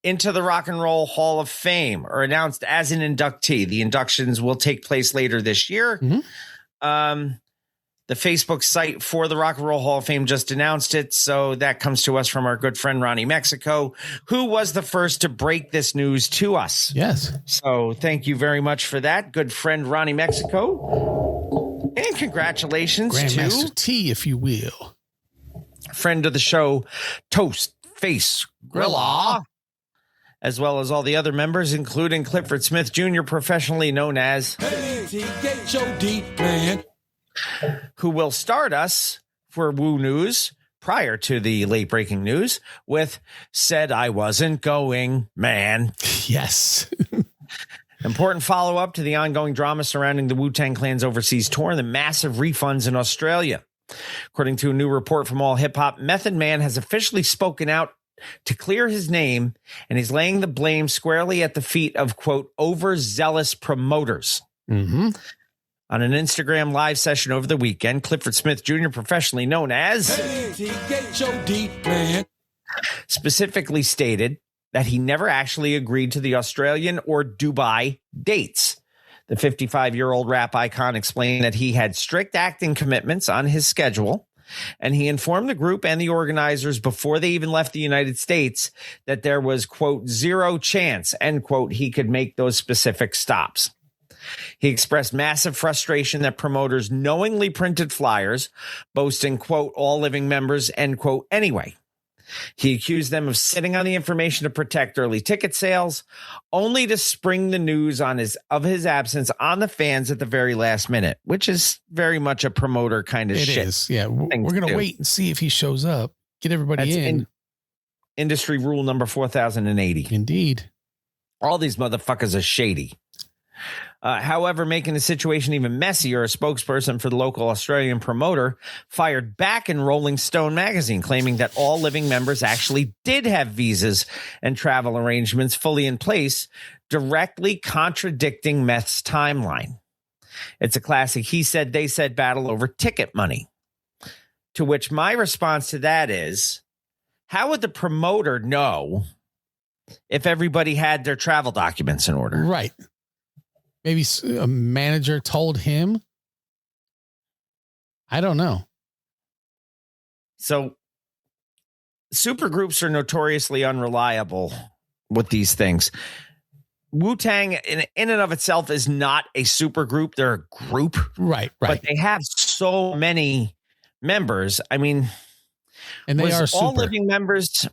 S1: into the Rock and Roll Hall of Fame, or announced as an inductee. The inductions will take place later this year. Mm-hmm. The Facebook site for the Rock and Roll Hall of Fame just announced it, so that comes to us from our good friend Ronnie Mexico, who was the first to break this news to us.
S6: Yes.
S1: So thank you very much for that, good friend Ronnie Mexico. And congratulations
S6: Grandmaster
S1: to
S6: T, if you will.
S1: Friend of the show, Toast Face Grilla, as well as all the other members, including Clifford Smith Jr., professionally known as
S11: T-H-O-D, man,
S1: who will start us for Woo News prior to the late breaking news with "Said I Wasn't Going, Man."
S6: Yes.
S1: Important follow-up to the ongoing drama surrounding the Wu-Tang Clan's overseas tour and the massive refunds in Australia. According to a new report from All Hip Hop, Method Man has officially spoken out to clear his name, and he's laying the blame squarely at the feet of, quote, overzealous promoters.
S6: Mm-hmm.
S1: On an Instagram live session over the weekend, Clifford Smith Jr., professionally known as
S11: T-H-O-D, man,
S1: specifically stated that he never actually agreed to the Australian or Dubai dates. The 55-year-old rap icon explained that he had strict acting commitments on his schedule, and he informed the group and the organizers before they even left the United States that there was, quote, zero chance, end quote, he could make those specific stops. He expressed massive frustration that promoters knowingly printed flyers boasting, quote, all living members, end quote, anyway. He accused them of sitting on the information to protect early ticket sales, only to spring the news of his absence on the fans at the very last minute, which is very much a promoter kind of shit.
S6: It is, yeah. We're going to wait and see if he shows up. Get everybody in.
S1: Industry rule number 4080.
S6: Indeed.
S1: All these motherfuckers are shady. However, making the situation even messier, a spokesperson for the local Australian promoter fired back in Rolling Stone magazine, claiming that all living members actually did have visas and travel arrangements fully in place, directly contradicting Meth's timeline. It's a classic he said, they said battle over ticket money. To which my response to that is, how would the promoter know if everybody had their travel documents in order?
S6: Right. Maybe a manager told him. I don't know.
S1: So supergroups are notoriously unreliable with these things. Wu-Tang in and of itself is not a supergroup. They're a group.
S6: Right.
S1: But they have so many members. I mean,
S6: and they are super.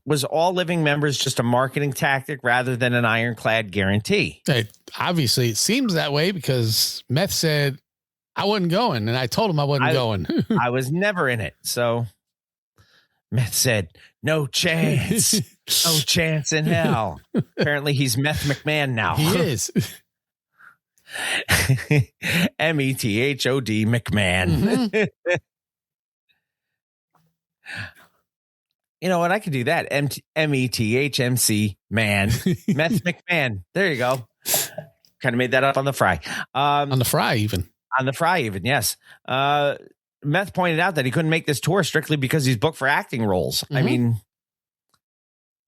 S1: Was all living members just a marketing tactic rather than an ironclad guarantee?
S6: Obviously, it seems that way because Meth said I wasn't going, and I told him I wasn't going.
S1: I was never in it. So Meth said, no chance. No chance in hell. Apparently, he's Meth McMahon now.
S6: He is.
S1: Method McMahon.
S6: Mm-hmm.
S1: You know what? I could do that. METHMC man. Meth McMahon. There you go. Kind of made that up on the fry.
S6: On the fry, even.
S1: On the fry, even, yes. Meth pointed out that he couldn't make this tour strictly because he's booked for acting roles. I mean,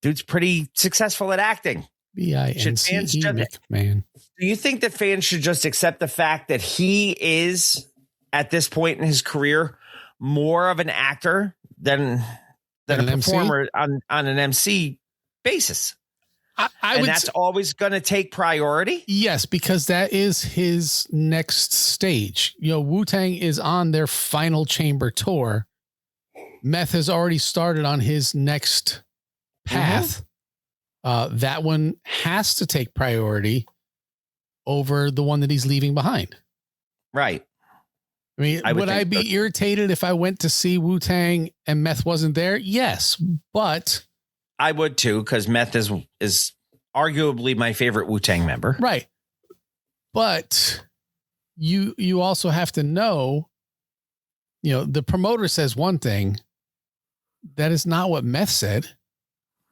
S1: dude's pretty successful at acting.
S6: B-I-N-C-E McMahon.
S1: Do you think that fans should just accept the fact that he is, at this point in his career, more of an actor than a performer on an MC basis? And that's always going to take priority?
S6: Yes, because that is his next stage. You know, Wu-Tang is on their final chamber tour. Meth has already started on his next path. That one has to take priority over the one that he's leaving behind.
S1: Right.
S6: I mean, would I be irritated if I went to see Wu-Tang and Meth wasn't there? Yes, but
S1: I would too, because Meth is arguably my favorite Wu-Tang member.
S6: Right. But you also have to know, you know, the promoter says one thing. That is not what Meth said.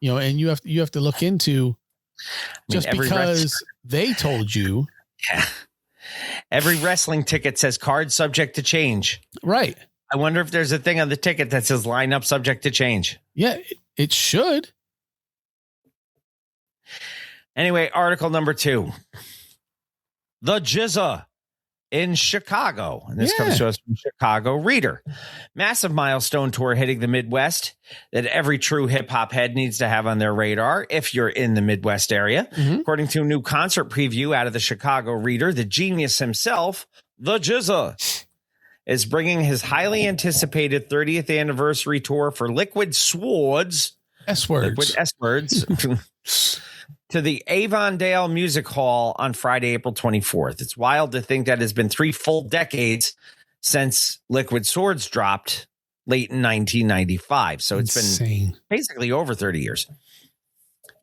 S6: You know, and you have to look into just because they told you.
S1: Yeah. Every wrestling ticket says card subject to change.
S6: Right.
S1: I wonder if there's a thing on the ticket that says lineup subject to change.
S6: Yeah, it should.
S1: Anyway, article number 2. The Jizza in Chicago. And this comes to us from Chicago Reader. Massive milestone tour hitting the Midwest that every true hip hop head needs to have on their radar if you're in the Midwest area. According to a new concert preview out of the Chicago Reader, the genius himself, the Jizza, is bringing his highly anticipated 30th anniversary tour for Liquid Swords.
S6: S-words.
S1: Liquid S-words. To the Avondale Music Hall on Friday, April 24th. It's wild to think that it's been 3 full decades since Liquid Swords dropped late in 1995. So it's been basically over 30 years.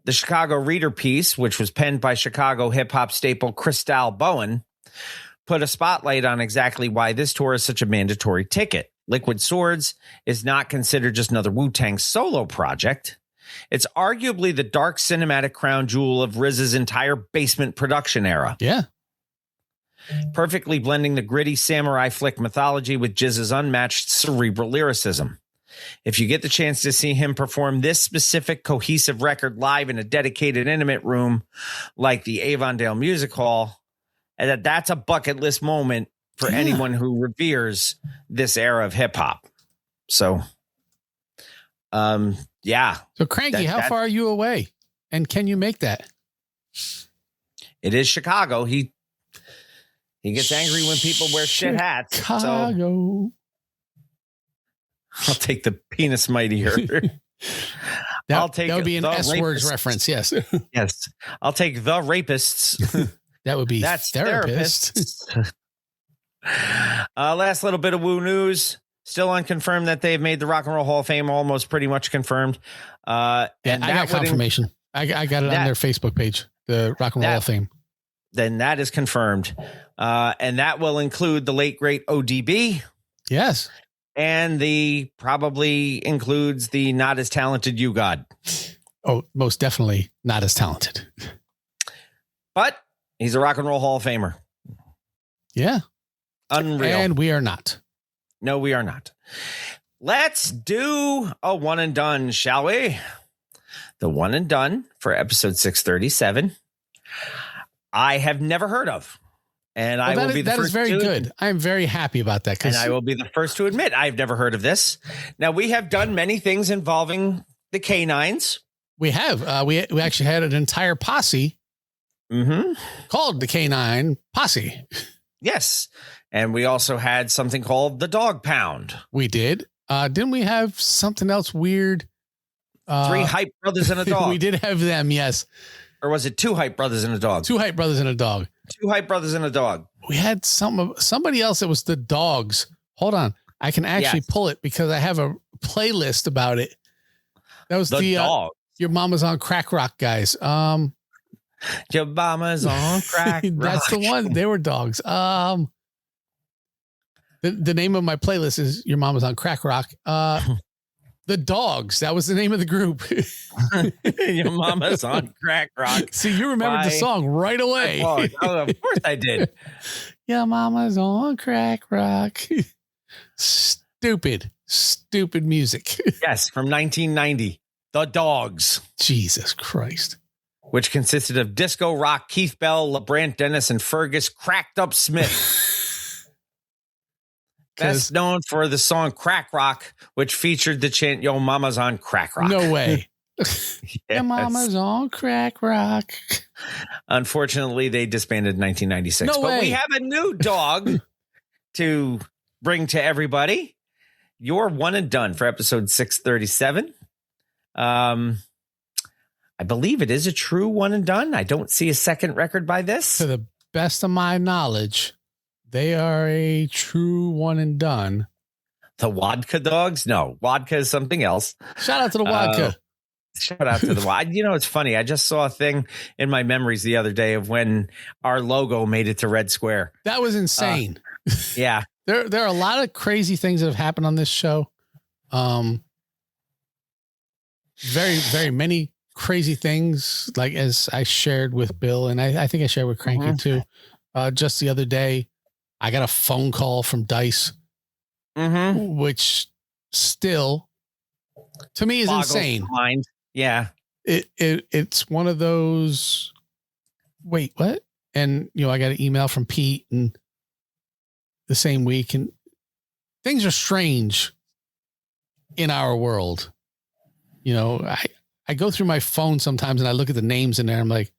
S1: The Chicago Reader piece, which was penned by Chicago hip-hop staple Cristal Bowen, put a spotlight on exactly why this tour is such a mandatory ticket. Liquid Swords is not considered just another Wu-Tang solo project. It's arguably the dark cinematic crown jewel of RZA's entire basement production era.
S6: Yeah.
S1: Perfectly blending the gritty samurai flick mythology with Jizza's unmatched cerebral lyricism. If you get the chance to see him perform this specific cohesive record live in a dedicated intimate room like the Avondale Music Hall, that's a bucket list moment for anyone who reveres this era of hip hop. So, yeah.
S6: So Cranky, how far are you away? And can you make that?
S1: It is Chicago. He gets angry when people wear shit hats.
S6: Chicago.
S1: So I'll take the penis mightier.
S6: That would be an S-words reference. Yes.
S1: Yes. I'll take the rapists.
S6: That would be
S1: therapists. Last little bit of Woo news. Still unconfirmed that they've made the Rock and Roll Hall of Fame, almost pretty much confirmed.
S6: And I got confirmation. I got it on their Facebook page, the Rock and Roll Hall of Fame.
S1: Then that is confirmed. And that will include the late, great ODB.
S6: Yes.
S1: And probably includes the not as talented You God.
S6: Oh, most definitely not as talented.
S1: But he's a Rock and Roll Hall of Famer.
S6: Yeah.
S1: Unreal.
S6: And we are not.
S1: No, we are not. Let's do a one and done, shall we? The one and done for episode 637. I have never heard of. And I will be the first.
S6: That is very good. I'm very happy about that.
S1: And I will be the first to admit I've never heard of this. Now, we have done many things involving the canines.
S6: We have. We actually had an entire posse called the Canine Posse.
S1: Yes. And we also had something called the Dog Pound.
S6: We did. Didn't we have something else weird?
S1: 3 hype brothers and a dog.
S6: We did have them, yes.
S1: Or was it 2 hype brothers and a dog?
S6: 2 hype brothers and a dog.
S1: 2 hype brothers and a dog.
S6: We had somebody else that was the dogs. Hold on. I can actually pull it because I have a playlist about it. That was the dog. Your Mama's on Crack Rock guys.
S1: Your mama's on crack rock.
S6: That's the one. They were dogs. The name of my playlist is Your Mama's on Crack Rock. The Dogs. That was the name of the group.
S1: Your mama's on crack rock.
S6: See, you remembered the song right away.
S1: Oh, of course I did.
S6: Your mama's on crack rock. Stupid music.
S1: Yes, from 1990. The Dogs.
S6: Jesus Christ.
S1: Which consisted of disco rock, Keith Bell, LeBrant Dennis, and Fergus Cracked Up Smith. Best known for the song Crack Rock, which featured the chant, Yo Mama's on Crack Rock.
S6: No way.
S1: Yes.
S6: Your mama's on crack rock.
S1: Unfortunately, they disbanded in 1996.
S6: No
S1: but
S6: way.
S1: we have a new dog to bring to everybody. You're one and done for episode 637. I believe it is a true one and done. I don't see a second record by this.
S6: To the best of my knowledge, they are a true one and done.
S1: The Wadka Dogs? No, Wadka is something else.
S6: Shout out to the Wadka.
S1: Shout out to the Wadka. You know, it's funny. I just saw a thing in my memories the other day of when our logo made it to Red Square.
S6: That was insane.
S1: Yeah.
S6: There are a lot of crazy things that have happened on this show. Very, very many crazy things, like as I shared with Bill, and I think I shared with Cranky too. Just the other day, I got a phone call from Dice, which still, to me, is insane.
S1: Mind. Yeah,
S6: it's one of those. Wait, what? And I got an email from Pete, and the same week, and things are strange in our world. I go through my phone sometimes and I look at the names in there. I'm like,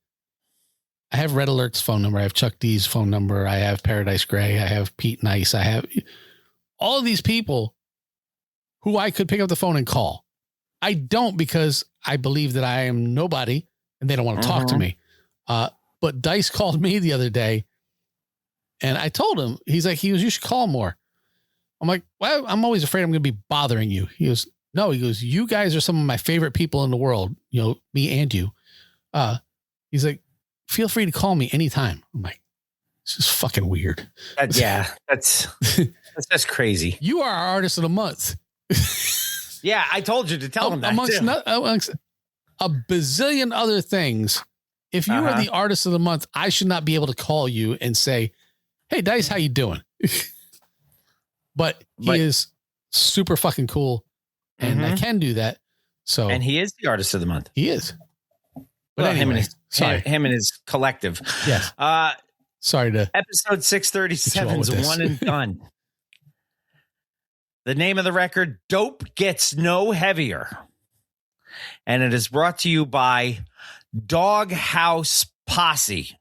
S6: I have Red Alert's phone number. I have Chuck D's phone number. I have Paradise Gray. I have Pete Nice. I have all of these people who I could pick up the phone and call. I don't, because I believe that I am nobody and they don't want to talk to me. But Dice called me the other day and I told him, he goes, you should call more. I'm like, well, I'm always afraid I'm going to be bothering you. He goes, no, he goes, you guys are some of my favorite people in the world, me and you. He's like, feel free to call me anytime. I'm like, this is fucking weird.
S1: Yeah, that's just crazy.
S6: You are our artist of the month.
S1: Yeah, I told you to tell him that.
S6: Amongst a bazillion other things, if you are the artist of the month, I should not be able to call you and say, hey, Dice, how you doing? But he is super fucking cool. And I can do that. So,
S1: and he is the artist of the month.
S6: He is. But
S1: well,
S6: anyway,
S1: him and his collective.
S6: Yes. Sorry to
S1: episode 637 is one and done. The name of the record, Dope Gets No Heavier. And it is brought to you by Doghouse Posse.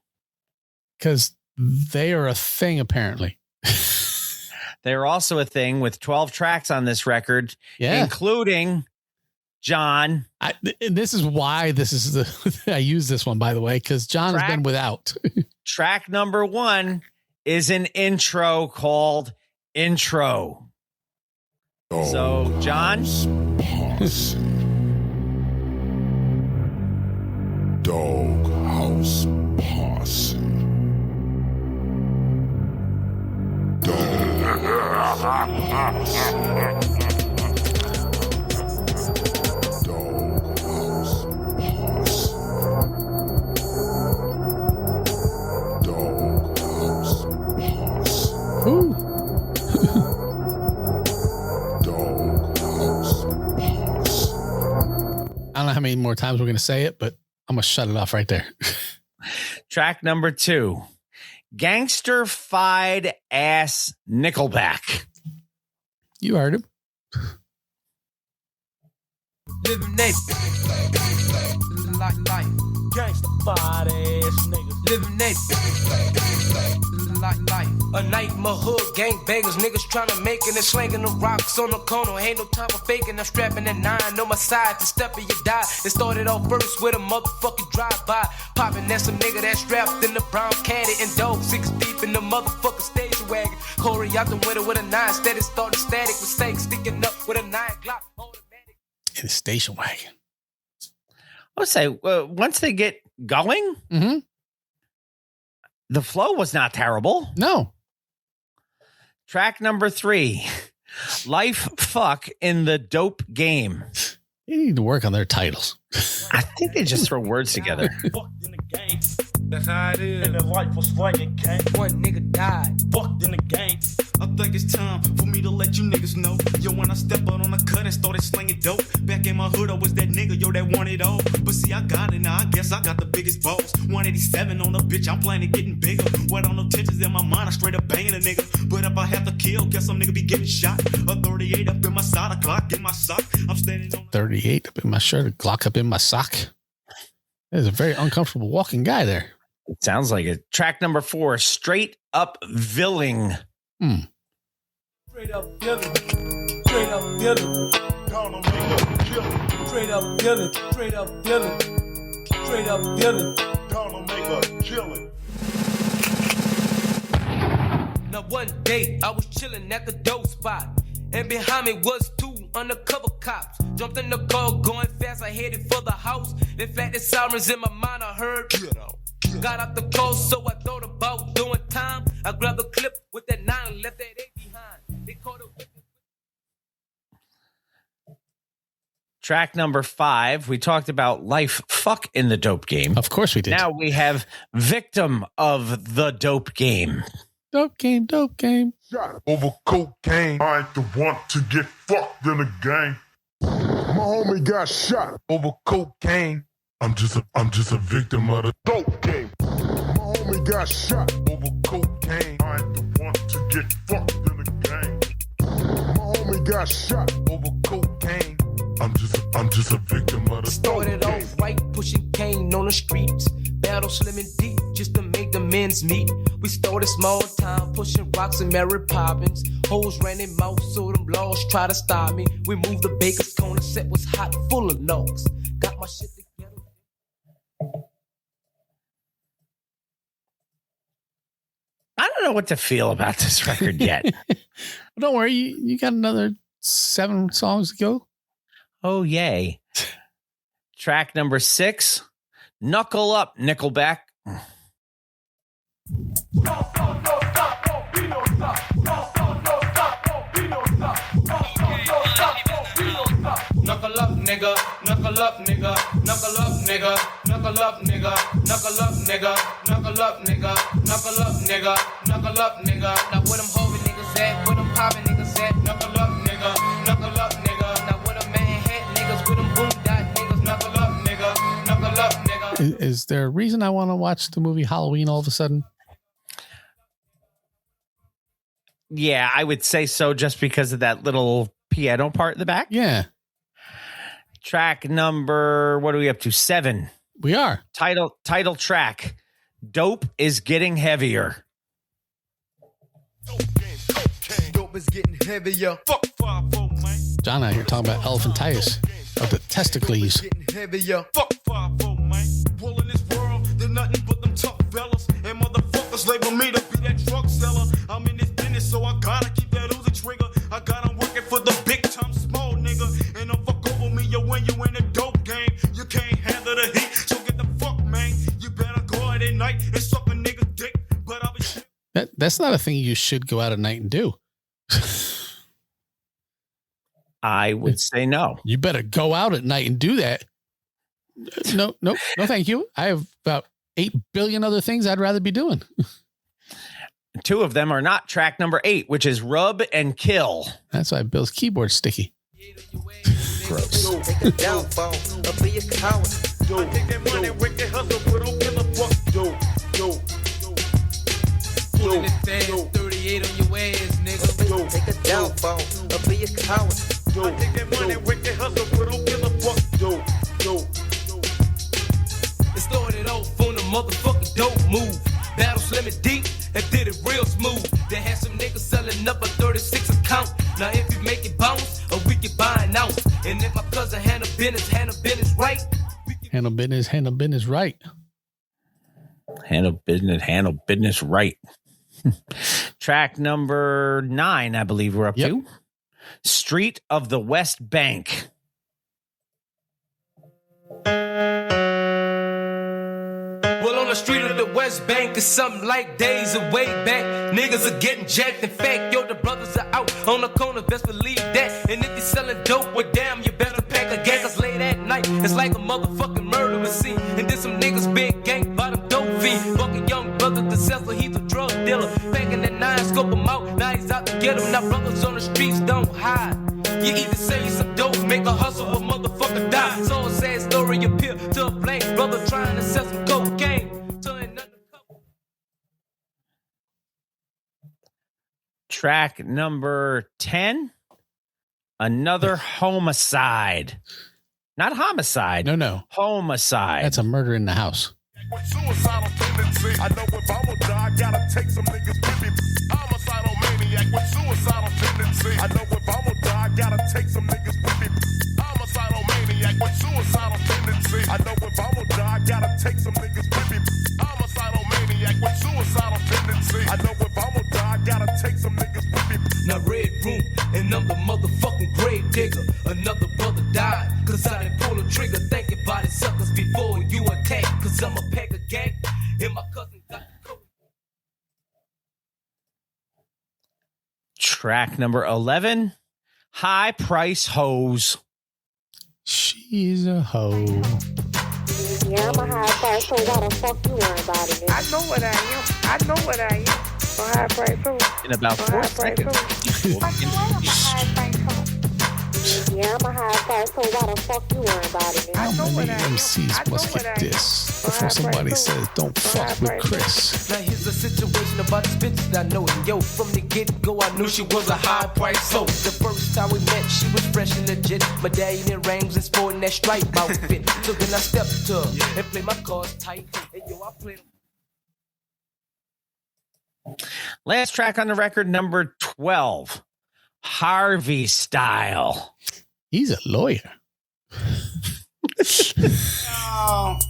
S6: Because they are a thing, apparently.
S1: They're also a thing with 12 tracks on this record, including John.
S6: This is why I use this one, by the way, because John has been without.
S1: Track number 1 is an intro called Intro. So, John.
S2: Doghouse Posse.
S6: I don't know how many more times we're going to say it, but I'm going to shut it off right there.
S1: Track number 2, Gangster-fied Ass Nickelback.
S6: You heard him.
S11: Living naked. Life. Gangsta-fied ass niggas. Living naked. Life. A night, my hood, gang bangers, niggas tryna make it and slanging the rocks on the corner. Ain't no time for faking, I'm strapping at 9 on my side to step in you die. It started off first with a motherfucking drive-by. Popping at some nigga that's strapped in the brown caddy and dope 6 deep in the motherfucking station wagon. Corey out the window with a 9, steady started static with steak sticking up with a 9 Glock automatic.
S6: In the station wagon.
S1: I'll say once they get going, the flow was not terrible.
S6: No.
S1: Track number 3, Life Fuck in the Dope Game.
S6: They need to work on their titles.
S1: I think they just throw words together.
S11: That's how it is.
S3: And the life was swinging, gang.
S11: One nigga died.
S3: Fucked in the game.
S12: I think it's time for me to let you niggas know. Yo, when I step out on the cut and started slinging dope, back in my hood, I was that nigga, yo, that wanted all. But see, I got it now, I guess I got the biggest balls. 187 on the bitch, I'm planning getting bigger. What on no tensions in my mind, I straight up banging a nigga. But if I have to kill, guess some nigga be getting shot. A 38 up in my side, a Glock in my sock. I'm standing on
S6: 38 up in my shirt, a Glock up in my sock. There's a very uncomfortable walking guy there.
S1: It sounds like it. Track number 4, Straight Up Villing.
S11: Straight up villain. Straight up villain.
S3: Gonna make a killing.
S11: Straight up villain. Straight up villain. Straight up villain.
S3: Gonna make a killing.
S11: Now one day I was chilling at the dope spot, and behind me was 2 undercover cops. Jumped in the car, going fast, I headed for the house. In fact, the sirens in my mind, I heard. Get out. Got out the car, so I thought about doing time. I grabbed the clip with that 9 and left that 8 behind. They caught it.
S1: Track number 5, we talked about Life Fuck in the Dope Game.
S6: Of course we did.
S1: Now we have Victim of the Dope Game.
S6: Dope game, dope game.
S3: Shot over cocaine. I ain't the one to get fucked in the game. My homie got shot over cocaine. I'm just a victim of the dope game. My homie got shot over cocaine. I ain't the one to get fucked in the game. My homie got shot over cocaine. I'm just a victim of the
S11: Started
S3: dope game.
S11: off right, pushing cane on the streets. Battle slim and deep, just to make the men's meet. We started small time, pushing rocks and Mary Poppins. Hoes ran in mouth, so them laws try to stop me. We moved the baker's corner, set was hot, full of logs. Got my shit together.
S1: I don't know what to feel about this record yet.
S6: Don't worry, you got another 7 songs to go.
S1: Oh, yay. Track number 6, Knuckle Up, Nickelback.
S11: Knuckle up, nigga. Knuckle up, nigga. Knuckle up, nigga. Knuckle up, nigga. Knuckle up, nigga. Knuckle up, nigga. Knuckle up, nigga. Knuckle up, nigga. Now where them hoving niggas at? Where them popping niggas at? Knuckle up, nigga. Knuckle up, nigga. Now where them Manhattan niggas? Where them boom dot niggas? Knuckle up, nigga. Knuckle up, nigga.
S6: Is there a reason I want to watch the movie Halloween all of a sudden?
S1: Yeah, I would say so, just because of that little piano part in the back.
S6: Yeah.
S1: Track number, what are we up to? 7.
S6: We are.
S1: Title track, Dope is Getting Heavier.
S12: dope is getting heavier. Fuck 5-4, man.
S6: John out here talking about elephantitis of the testicles.
S12: Getting heavier. Fuck 5-4, man. Well, in this world, there's nothing but them tough fellas. And motherfuckers label me to be that drug seller. I'm in this business, so I gotta keep that Uzi trigger. I got 'em working for the big time small nigga. And don't fuck over me, yo, when you in the dope game. You can't handle the heat, so get the fuck, man. You better go out at night and suck a nigga dick. But I'll be...
S6: That's not a thing you should go out at night and do.
S1: I would say no.
S6: You better go out at night and do that. No, thank you. I have about 8 billion other things I'd rather be doing.
S1: 2 of them are not track number 8, which is Rub and Kill.
S6: That's why Bill's keyboard's sticky.
S1: Gross.
S11: Take a downfall, I'll be a coward.
S3: I take that money, work that hustle, but don't give a fuck. Yo.
S11: Pulling this fast, 38 on your ass, nigga. Take a downfall, I'll be a coward.
S3: I take that money, work that hustle, but don't give a fuck. Yo.
S11: It started off on the motherfucking dope move. Battle slim and deep and did it real smooth. They had some niggas selling up a 36 account. Now if you make it bounce, or we can buy an ounce. And if my cousin handle business right.
S6: Handle business right.
S1: Handle business right. Track number 9, I believe we're up to. Street of the West Bank.
S3: Yo.
S11: the street of the West Bank is something like days of way back. Niggas are getting jacked. In fact, yo, the brothers are out on the corner, best believe that. And if you're selling dope, well, damn, you better pack a gang, cause late at night, it's like a motherfucking murder scene. And then some niggas been ganked by them dope fiend. Fucking young brother, the Cecil, he's a drug dealer. Packing that 9, scope him out, now he's out to get him. Now brothers on the streets don't hide. You either say some dope, make a hustle, or motherfucker die. So a sad story appear to a black brother trying to sell some cocaine.
S1: Track number 10, another homicide. Not homicide.
S6: No.
S1: Homicide.
S6: That's a murder in the house.
S3: Suicidal tendency. I know if I'm gonna die, I gotta take some niggas with me. Homicidal maniac with suicidal tendency. I know if I'm gonna die, I gotta take some niggas with me. Homicidal maniac with suicidal tendency. I know if I'm gonna die, I gotta take some niggas with me. Homicidal maniac with suicidal tendency. I know if I'm gonna die, I gotta take some niggas with me.
S11: Now red room, and I'm the motherfucking grave digger. Another brother died, cause I didn't pull a trigger. Thinking about it, suckers, before you attack. Cause I'm a pack of gang, and my cousin got the code.
S1: Track number 11, high price hose.
S6: She's a hoe.
S13: Yeah, I'm a high price hoe. Why the fuck you worry about it?
S14: I know what I am. A high price hoe.
S1: In about 4 seconds.
S13: Yeah, I'm a high price hoe. Why the fuck you worry about it?
S6: How many MCs must get this before somebody says don't fuck with Chris?
S11: Now here's a situation about this bitch that I know. And yo, from the get-go, I knew she was a high price hoe. The first time we met, she was fresh and legit. Medallion and rings and sporting that stripe outfit. So then I stepped to her and played my cards tight. And yo, I played them.
S1: Last track on the record, number 12, Harvey Style.
S6: He's a lawyer.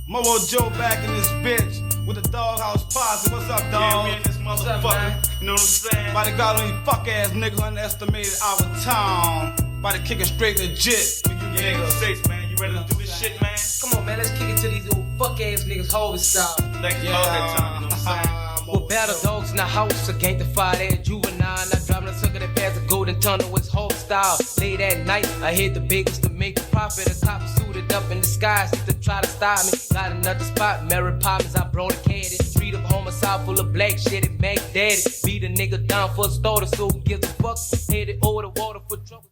S12: My boy Joe back in this bitch with the doghouse posse. What's up, dog?
S15: Yeah, we in this motherfucker.
S12: You know what I'm saying? About to got on these fuck ass niggas underestimated our town. About to kick it straight legit.
S15: Yeah, niggas, man. You ready to do this shit, man?
S11: Come on, man. Let's kick it to these old fuck ass niggas, Harvey Style.
S15: Like that time, you know what I'm saying?
S11: With battle dogs in the house, a gang to fire that juvenile. Not driving a sucker that passed the golden tunnel with whole style. Late at night, I hit the biggest to make a profit. A cop suited up in disguise to try to stop me. Got another spot, Mary Poppins, I broadcasted. Street of homicide full of black shit, it Mac Daddy. Beat a nigga down for a starter, so who gives a fuck? Headed over the water for trouble.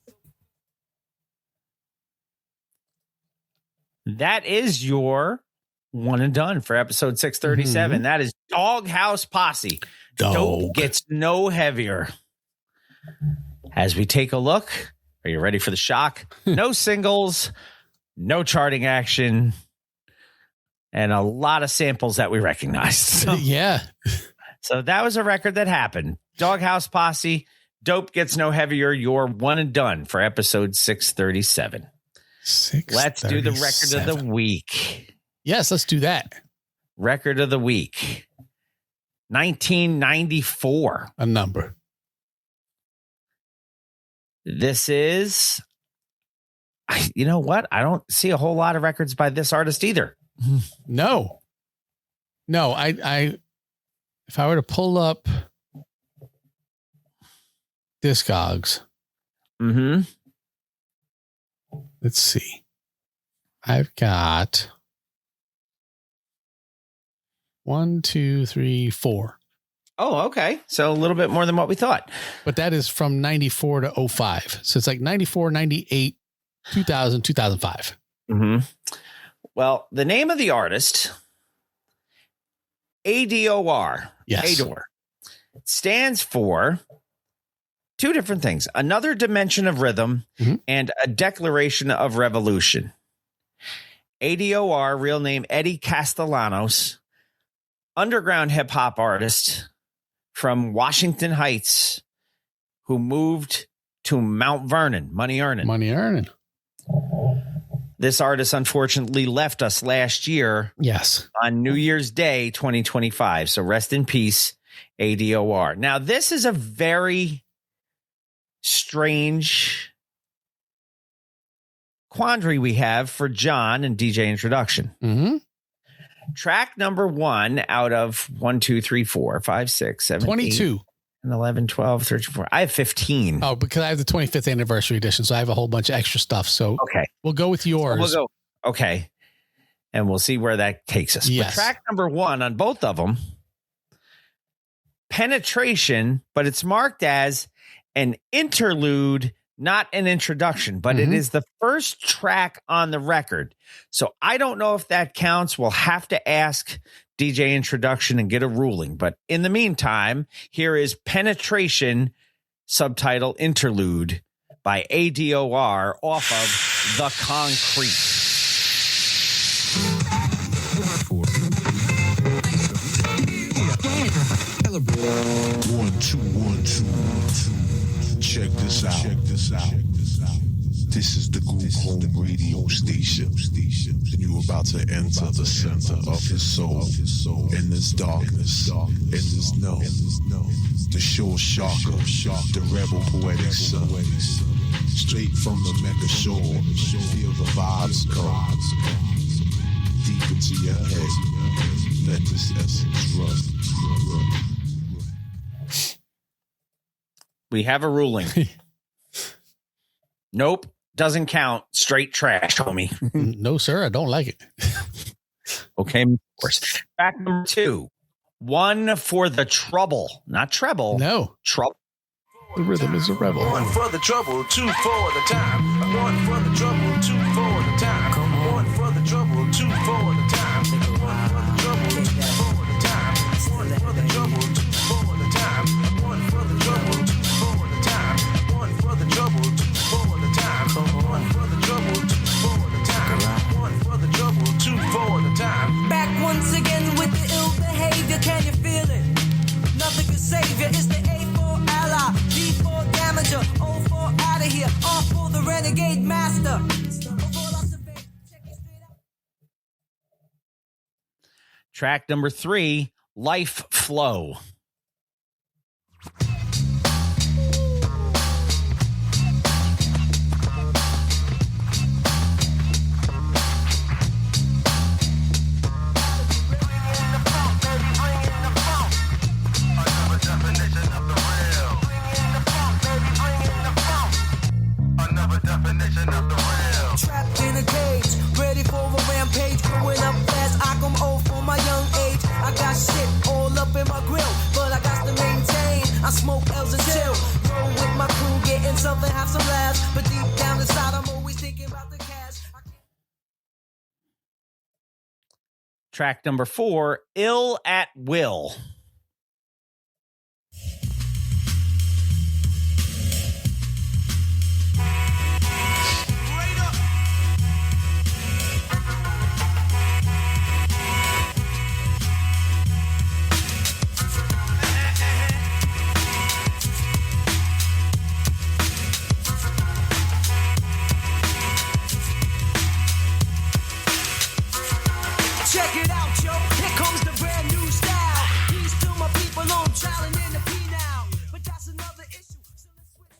S1: That is your one and done for episode 637. Mm-hmm. That is Doghouse Posse. Dope gets no heavier. As we take a look, are you ready for the shock? No singles, no charting action, and a lot of samples that we recognized. So,
S6: yeah.
S1: So that was a record that happened. Doghouse Posse, Dope gets no heavier. Your one and done for episode 637. Let's do the record of the week.
S6: Yes, let's do that.
S1: Record of the week. 1994.
S6: A number.
S1: This is, you know what? I don't see a whole lot of records by this artist either.
S6: No, I if I were to pull up Discogs, let's see. I've got 1, 2, 3, 4.
S1: Oh, okay. So a little bit more than what we thought.
S6: But that is from 94 to 05. So it's like 94, 98, 2000, 2005.
S1: Well, the name of the artist, ADOR,
S6: yes.
S1: ADOR, stands for two different things. Another dimension of rhythm and a declaration of revolution. ADOR, real name Eddie Castellanos, underground hip hop artist from Washington Heights who moved to Mount Vernon, money earning. This artist unfortunately left us last year.
S6: Yes.
S1: On New Year's Day, 2025. So rest in peace, ADOR. Now, this is a very strange quandary we have for John and DJ Introduction. Track number 1 out of 1, 2, 3, 4, 5, 6, 7,
S6: 22.
S1: 8, and 11, 12, 13, 14. I have 15.
S6: Oh, because I have the 25th anniversary edition, so I have a whole bunch of extra stuff. So
S1: okay,
S6: we'll go with yours.
S1: We'll go. Okay. And we'll see where that takes us.
S6: Yes.
S1: But track number 1 on both of them, Penetration, but it's marked as an interlude, not an introduction, but it is the first track on the record. So I don't know if that counts. We'll have to ask DJ Introduction and get a ruling. But in the meantime, here is Penetration, subtitle Interlude by ADOR off of The Concrete.
S2: 1, 2, 1, 2, 1, 2. Check this out. This is the Group Home Radio Station. You're about to enter the center of his soul. In this darkness, in this no. The shore sharker, the rebel poetic son. Straight from the Mecca shore, feel the vibes come. Deep into your head, let this essence run.
S1: We have a ruling. Nope. Doesn't count. Straight trash, homie.
S6: No, sir. I don't like it.
S1: Okay, of course. Fact number 2. 1 for the trouble. Not treble.
S6: No.
S1: Trouble.
S6: The rhythm is a rebel.
S11: 1 for the trouble, 2 for the time. 1 for the trouble, 2 for the time. 1 for the trouble, 2 for the time. 1 for the trouble, 2 for the time. 1 for the trouble, 2 for the time. 1 for the trouble, 2 for the time. 1 for the trouble, 2 for the time. 1 for the trouble, 2 for the time. 1 for the trouble, 2 for the time.
S16: Back once again with the ill behavior, can you feel it? Nothing can save you. It's the A for ally, D for damager, O for out of here, R for the renegade master.
S1: Track number 3, Life Flow.
S16: Trapped in a cage, ready for a rampage, growing up fast. I come old for my young age. I got shit all up in my grill, but I got to maintain. I smoke L's and chill, roll with my crew, getting something, have some laughs. But deep down inside, I'm always thinking about the cash.
S1: Track number 4, Ill at Will.
S16: Check it out, yo. Here comes the brand new style. Peace to my people on trial and in the P now. But that's another issue. So let's switch.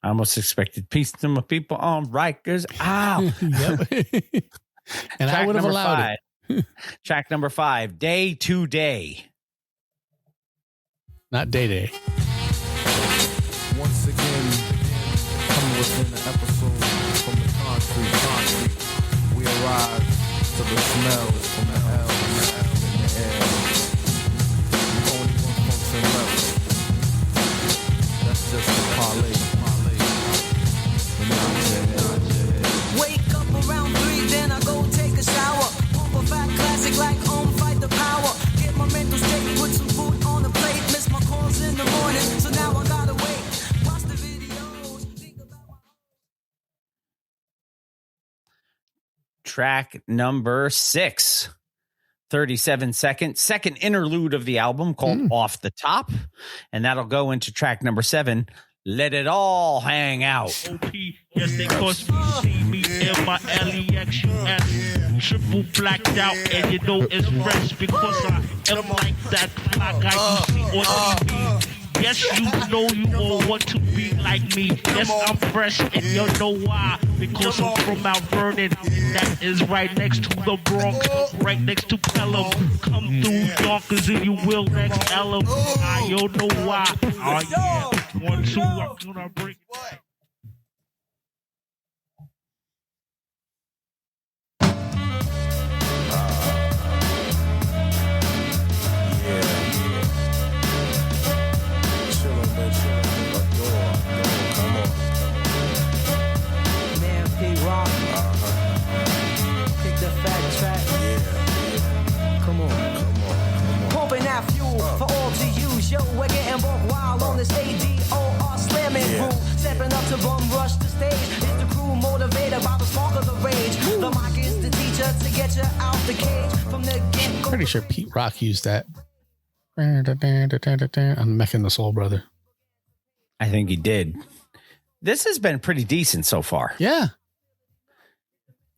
S1: I almost expected peace to my people on Rikers. Ow.
S6: And I would have allowed
S1: it. Track number 5, Day to Day.
S6: Not Day.
S17: Once again, coming within the episode from the concrete. We arrive to the smells from the L in the air. Only one function left. That's just the parlay.
S16: Wake up around 3, then I go take a shower. Pump a fat classic like Fight the Power. Get my mental state, put some food on the plate. Miss my calls in the morning, so now I gotta wait. Watch the videos, think about my...
S1: Track number 6, 37 seconds, second interlude of the album called Off the Top. And that'll go into track number 7, Let It All Hang Out.
S18: Yes, they cost me, see me in my LEXUS, triple blacked out, and you know it's fresh because I am like that black guy you see on TV. Yes, you know you all want to be like me. Yes, I'm fresh, and you know why? Because I'm from Mount Vernon. That is right next to the Bronx, right next to Pelham. Come through Yonkers and you will next Elm. I don't know why. Oh yeah, 1, 2, I'm gonna bring it back.
S16: For all to use, yo, we're getting buck wild on this ADOR slamming crew. Stepping up to bum rush the stage. It's the crew motivated by the spark of the rage. The mic is the teacher to get you out the cage from the get.
S6: Pretty sure Pete Rock used that on Mech and the Soul Brother.
S1: I think he did. This has been pretty decent so far.
S6: Yeah.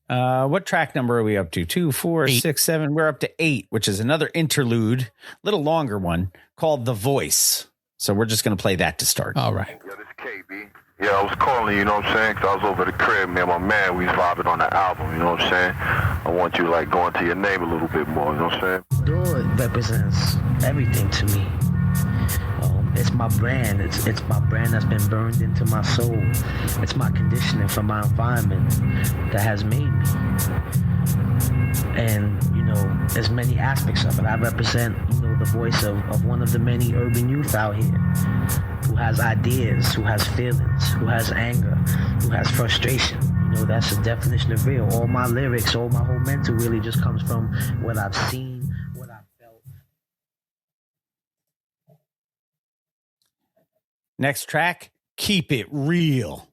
S1: What track number are we up to? 2, 4, 6, 7. We're up to 8, which is another interlude, little longer one called The Voice. So we're just going to play that to start.
S6: All right.
S19: Yo, this is KB. Yeah, I was calling you know what I'm saying? Because I was over the crib, me and my man, we was vibing on the album, you know what I'm saying? I want you to like go into your name a little bit more, you know what I'm saying?
S20: It represents everything to me. It's my brand. It's my brand that's been burned into my soul. It's my conditioning from my environment that has made me. And, you know, there's many aspects of it. I represent, you know, the voice of one of the many urban youth out here who has ideas, who has feelings, who has anger, who has frustration. You know, that's the definition of real. All my lyrics, all my whole mental really just comes from what I've seen.
S1: Next track, Keep It Real.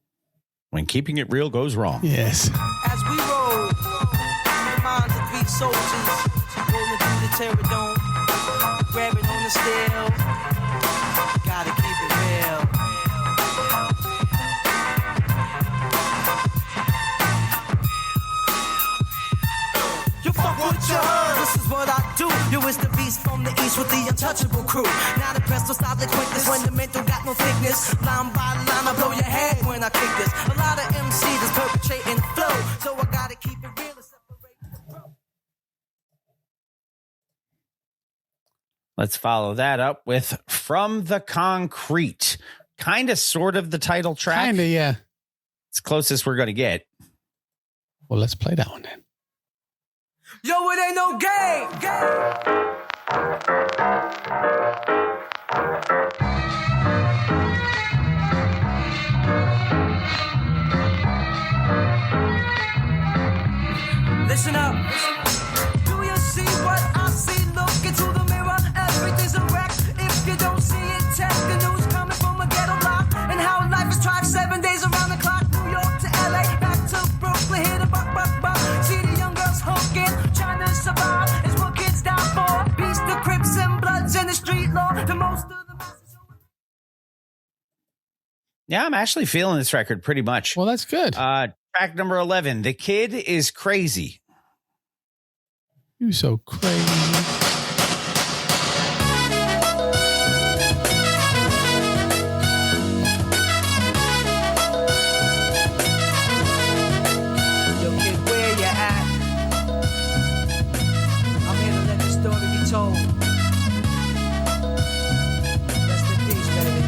S1: When keeping it real goes wrong.
S6: Yes.
S16: As we roll, the minds of 3 soldiers rolling through the terror dome, grabbing on the scale. Gotta keep it real. You fuck with your heart. This is what I do. You is the beast from the east with the untouchable crew. Now the press will stop the quickness when the mental got no thickness. Line by line, I blow your head when I kick this. A lot of MCs is perpetrating the flow, so I gotta keep it real and separate.
S1: Let's follow that up with From the Concrete. Kind of, sort of the title track.
S6: Kind of, yeah.
S1: It's closest we're going to get.
S6: Well, let's play that one then.
S16: Yo, it ain't no game. Listen up. Do you see what I see? Look into the mirror. Everything's a wreck. If you don't see it, check the news coming from a ghetto block. And how life is tried 7 days around the clock. New York to LA, back to Brooklyn, hit a buck. See the young girls hooking, trying to survive. Is what kids die for. Beast the Crips and Bloods in the street law. The most of the masses.
S1: Yeah, I'm actually feeling this record pretty much.
S6: Well, that's good.
S1: Track number 11, The Kid is Crazy.
S6: You so crazy.
S16: Told. Rest in peace, baby.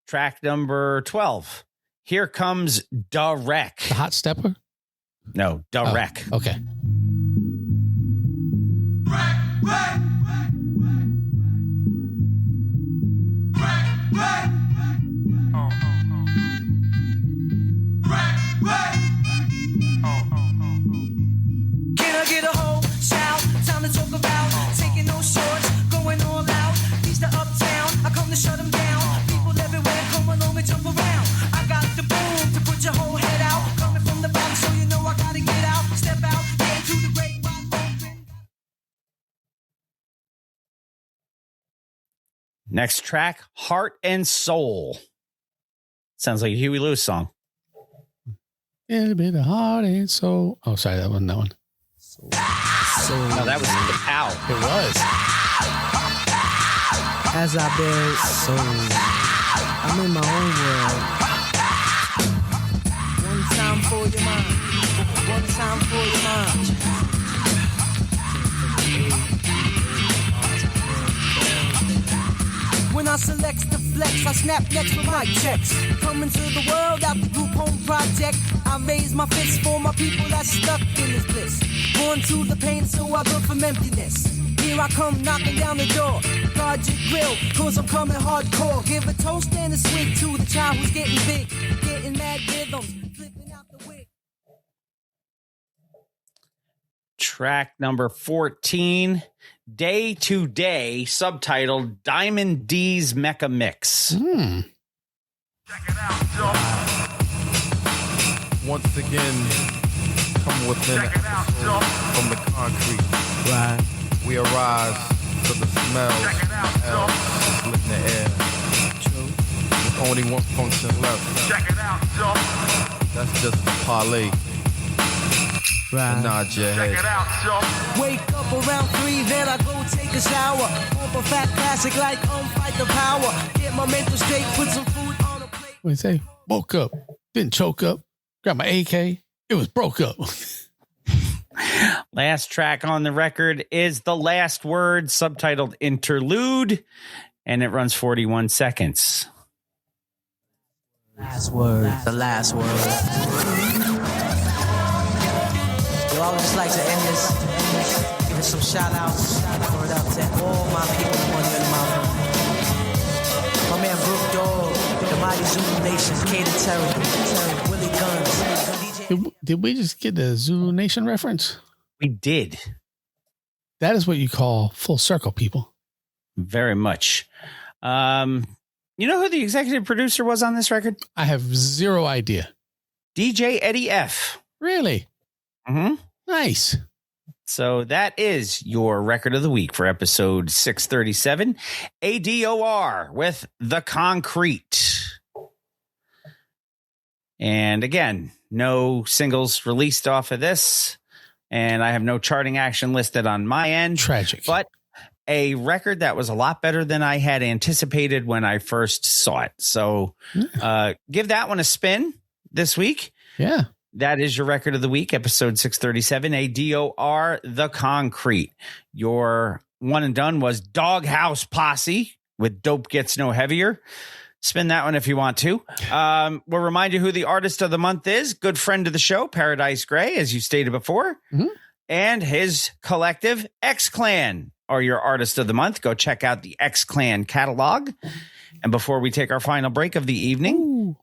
S1: Track number 12. Here Comes Da Wreck.
S6: The Hot Stepper?
S1: No, Da Wreck.
S6: Okay.
S16: Can I get a whole shout? Time to talk about taking no shorts, going all out. Peace to uptown, I come to shut them down. People everywhere come along and jump around. I got the boom to put your whole head out. Coming from the bottom, so you know I gotta get out. Step out, get
S1: Next track, Heart and Soul. Sounds like a Huey Lewis song.
S6: A bit of heart and soul. Oh, sorry, that wasn't that one.
S1: No, that was the Pow.
S6: It was.
S16: As I bury soul, I'm in my own world. One time for your mind. One time for your mind. When I select the flex, I snap next with my checks. Coming to the world out the group home project. I raise my fist for my people that's stuck in this bliss. Born to the pain, so I come from emptiness. Here I come knocking down the door. Guard your grill, cause I'm coming hardcore. Give a toast and a swig to the child who's getting big. Getting mad rhythms, flipping out the wig.
S1: Track number 14, Day to Day, subtitled Diamond D's Mecha Mix.
S17: Once again, come within an episode from the concrete.
S16: Right.
S17: We arise to the smell of hell that's lit in the air.
S16: True.
S17: With only one function left. That's just the parlay.
S16: Right.
S17: Nod your head.
S16: Wake up around 3, then I go take a shower. Pump a fat classic like Fight the Power. Get my mental straight, put some food on a plate.
S6: What do you say? Woke up, didn't choke up, got my AK, it was broke up.
S1: Last track on the record is The Last Word, subtitled Interlude, and it runs 41 seconds.
S16: Last word, the last word. Yo, I would just like to end this, giving some shout outs, word out to all my people on the mountain. My man Brook Dog, the Mighty Zulu Nation, Cater Terry, Willie Guns.
S6: Did we just get the Zulu Nation reference?
S1: We did.
S6: That is what you call full circle, people.
S1: Very much. You know who the executive producer was on this record?
S6: I have zero idea.
S1: DJ Eddie F.
S6: Really?
S1: Mm-hmm.
S6: Nice.
S1: So that is your record of the week for episode 637, ADOR with The Concrete. And again, no singles released off of this. And I have no charting action listed on my end.
S6: Tragic.
S1: But a record that was a lot better than I had anticipated when I first saw it. So give that one a spin this week.
S6: Yeah.
S1: That is your record of the week, episode 637, ADOR, The Concrete. Your one and done was Doghouse Posse with Dope Gets No Heavier. Spin that one if you want to. We'll remind you who the artist of the month is. Good friend of the show, Paradise Gray, as you stated before.
S6: Mm-hmm.
S1: And his collective, X-Clan, are your artist of the month. Go check out the X-Clan catalog. And before we take our final break of the evening,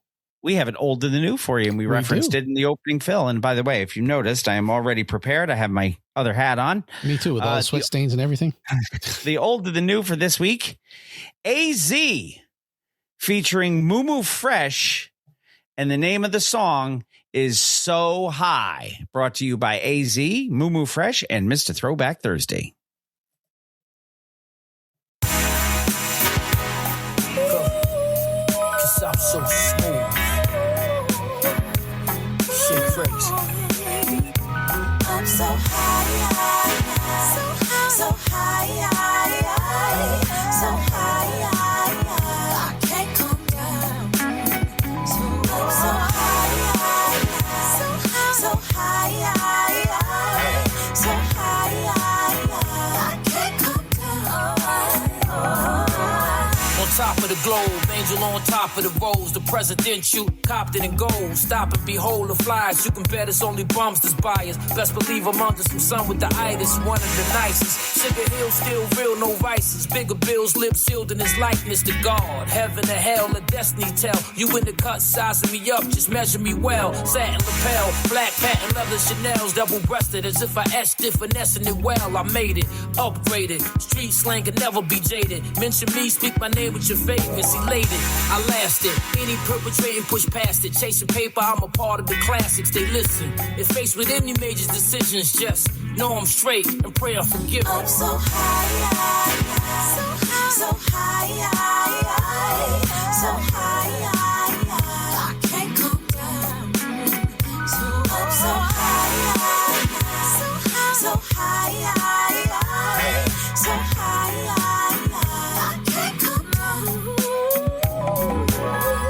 S1: we have an old to the new for you, and we referenced it in the opening fill. And by the way, if you noticed, I am already prepared. I have my other hat on.
S6: Me too, with all the sweat stains and everything.
S1: The old to the new for this week, AZ, featuring Moo Fresh, and the name of the song is So High, brought to you by AZ, Moo Fresh, and Mr. Throwback Thursday.
S16: Cause I'm so smooth. Shit crazy.
S5: I'm so high, so high, so high, I can't come down. So high, so high, I can't come down.
S11: On top of the globe, angel on top of the rose. The presidential copped it in gold. Stop and behold the flies. You can bet it's only bums that's biased. Best believe among us some son with the itis. One of the nicest. Sugar Hill still real, no vices. Bigger bills, lips sealed in his likeness to God. Heaven or hell, a destiny tell. You in the cut, sizing me up, just measure me well. Satin lapel, black patent leather Chanel's double-breasted. As if I etched it, finessing it well. I made it, upgraded. Street slang can never be jaded. Mention me, speak my name with your favorites. Elated, I lasted. Any perpetrating, push past it. Chasing paper, I'm a part of the classics. They listen. If faced with any major decisions, just know I'm straight and pray I forgive.
S5: I'm so high, so high.
S16: so high, I can't come down.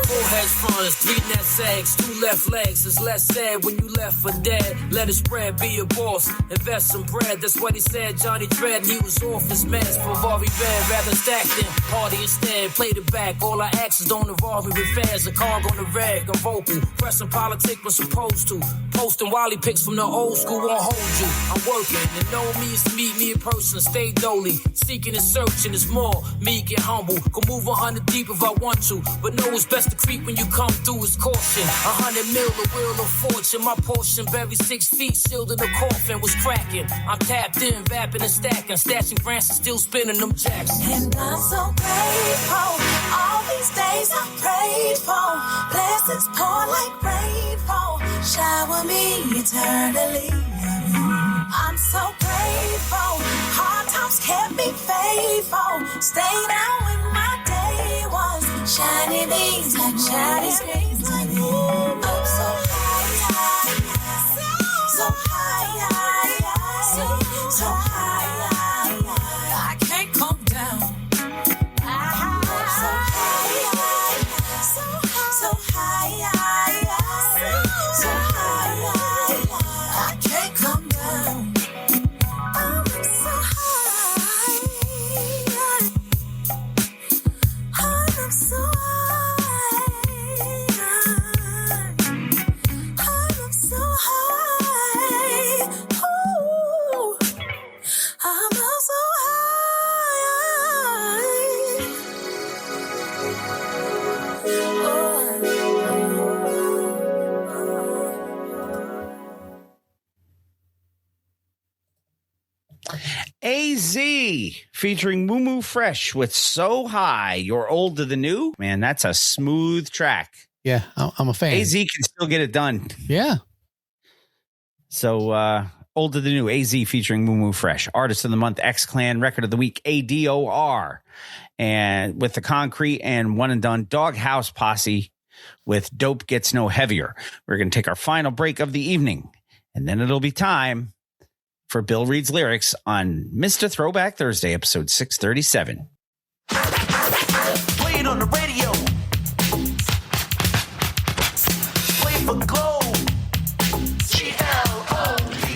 S16: 4 hedge funds, 3 net sags, 2 left legs. It's less sad when you left for dead. Let it spread, be a boss, invest some bread. That's what he said, Johnny Dredd. He was off his meds. Ferrari bed, rather stack than party instead. Played it back, all our actions don't involve me with fares. A car on the rag, I'm vocal. Pressing politics was supposed to. Posting Wally pics from the old school won't hold you. I'm working, and know me is to meet me in person. Stay dolly, seeking and searching is more. Meek and humble, can move 100 deep if I want to. But know it's best to creep when you come through is caution. 100 mil, a wheel of fortune. My portion buried 6 feet, sealed in a coffin, was cracking. I'm tapped in, vapping and stacking. Stashing grants and still spinning them jacks.
S13: And I'm so grateful. All these days I prayed for. Blessings pour like rainfall. Shower me eternally. I'm so grateful. Hard times kept me faithful. Stay down when my day was. Shiny things like shiny screens like you. I'm so high, so high, so high, I can't come down. So high, so high, so high, I can't come down. I'm so high, I'm so I'm so high. Ooh, I'm so
S1: AZ featuring Moo Moo Fresh with So High. You're old to the new. Man, that's a smooth track.
S6: Yeah, I'm a fan.
S1: AZ can still get it done.
S6: Yeah.
S1: So, old to the new, AZ featuring Moo Moo Fresh. Artist of the Month, X-Clan. Record of the Week, ADOR. And with the Concrete and One and Done, Doghouse Posse with Dope Gets No Heavier. We're going to take our final break of the evening. And then it'll be time for Bill Reed's Lyrics on Mr. Throwback Thursday, episode 637.
S11: Play it on the radio. Play it for Globe.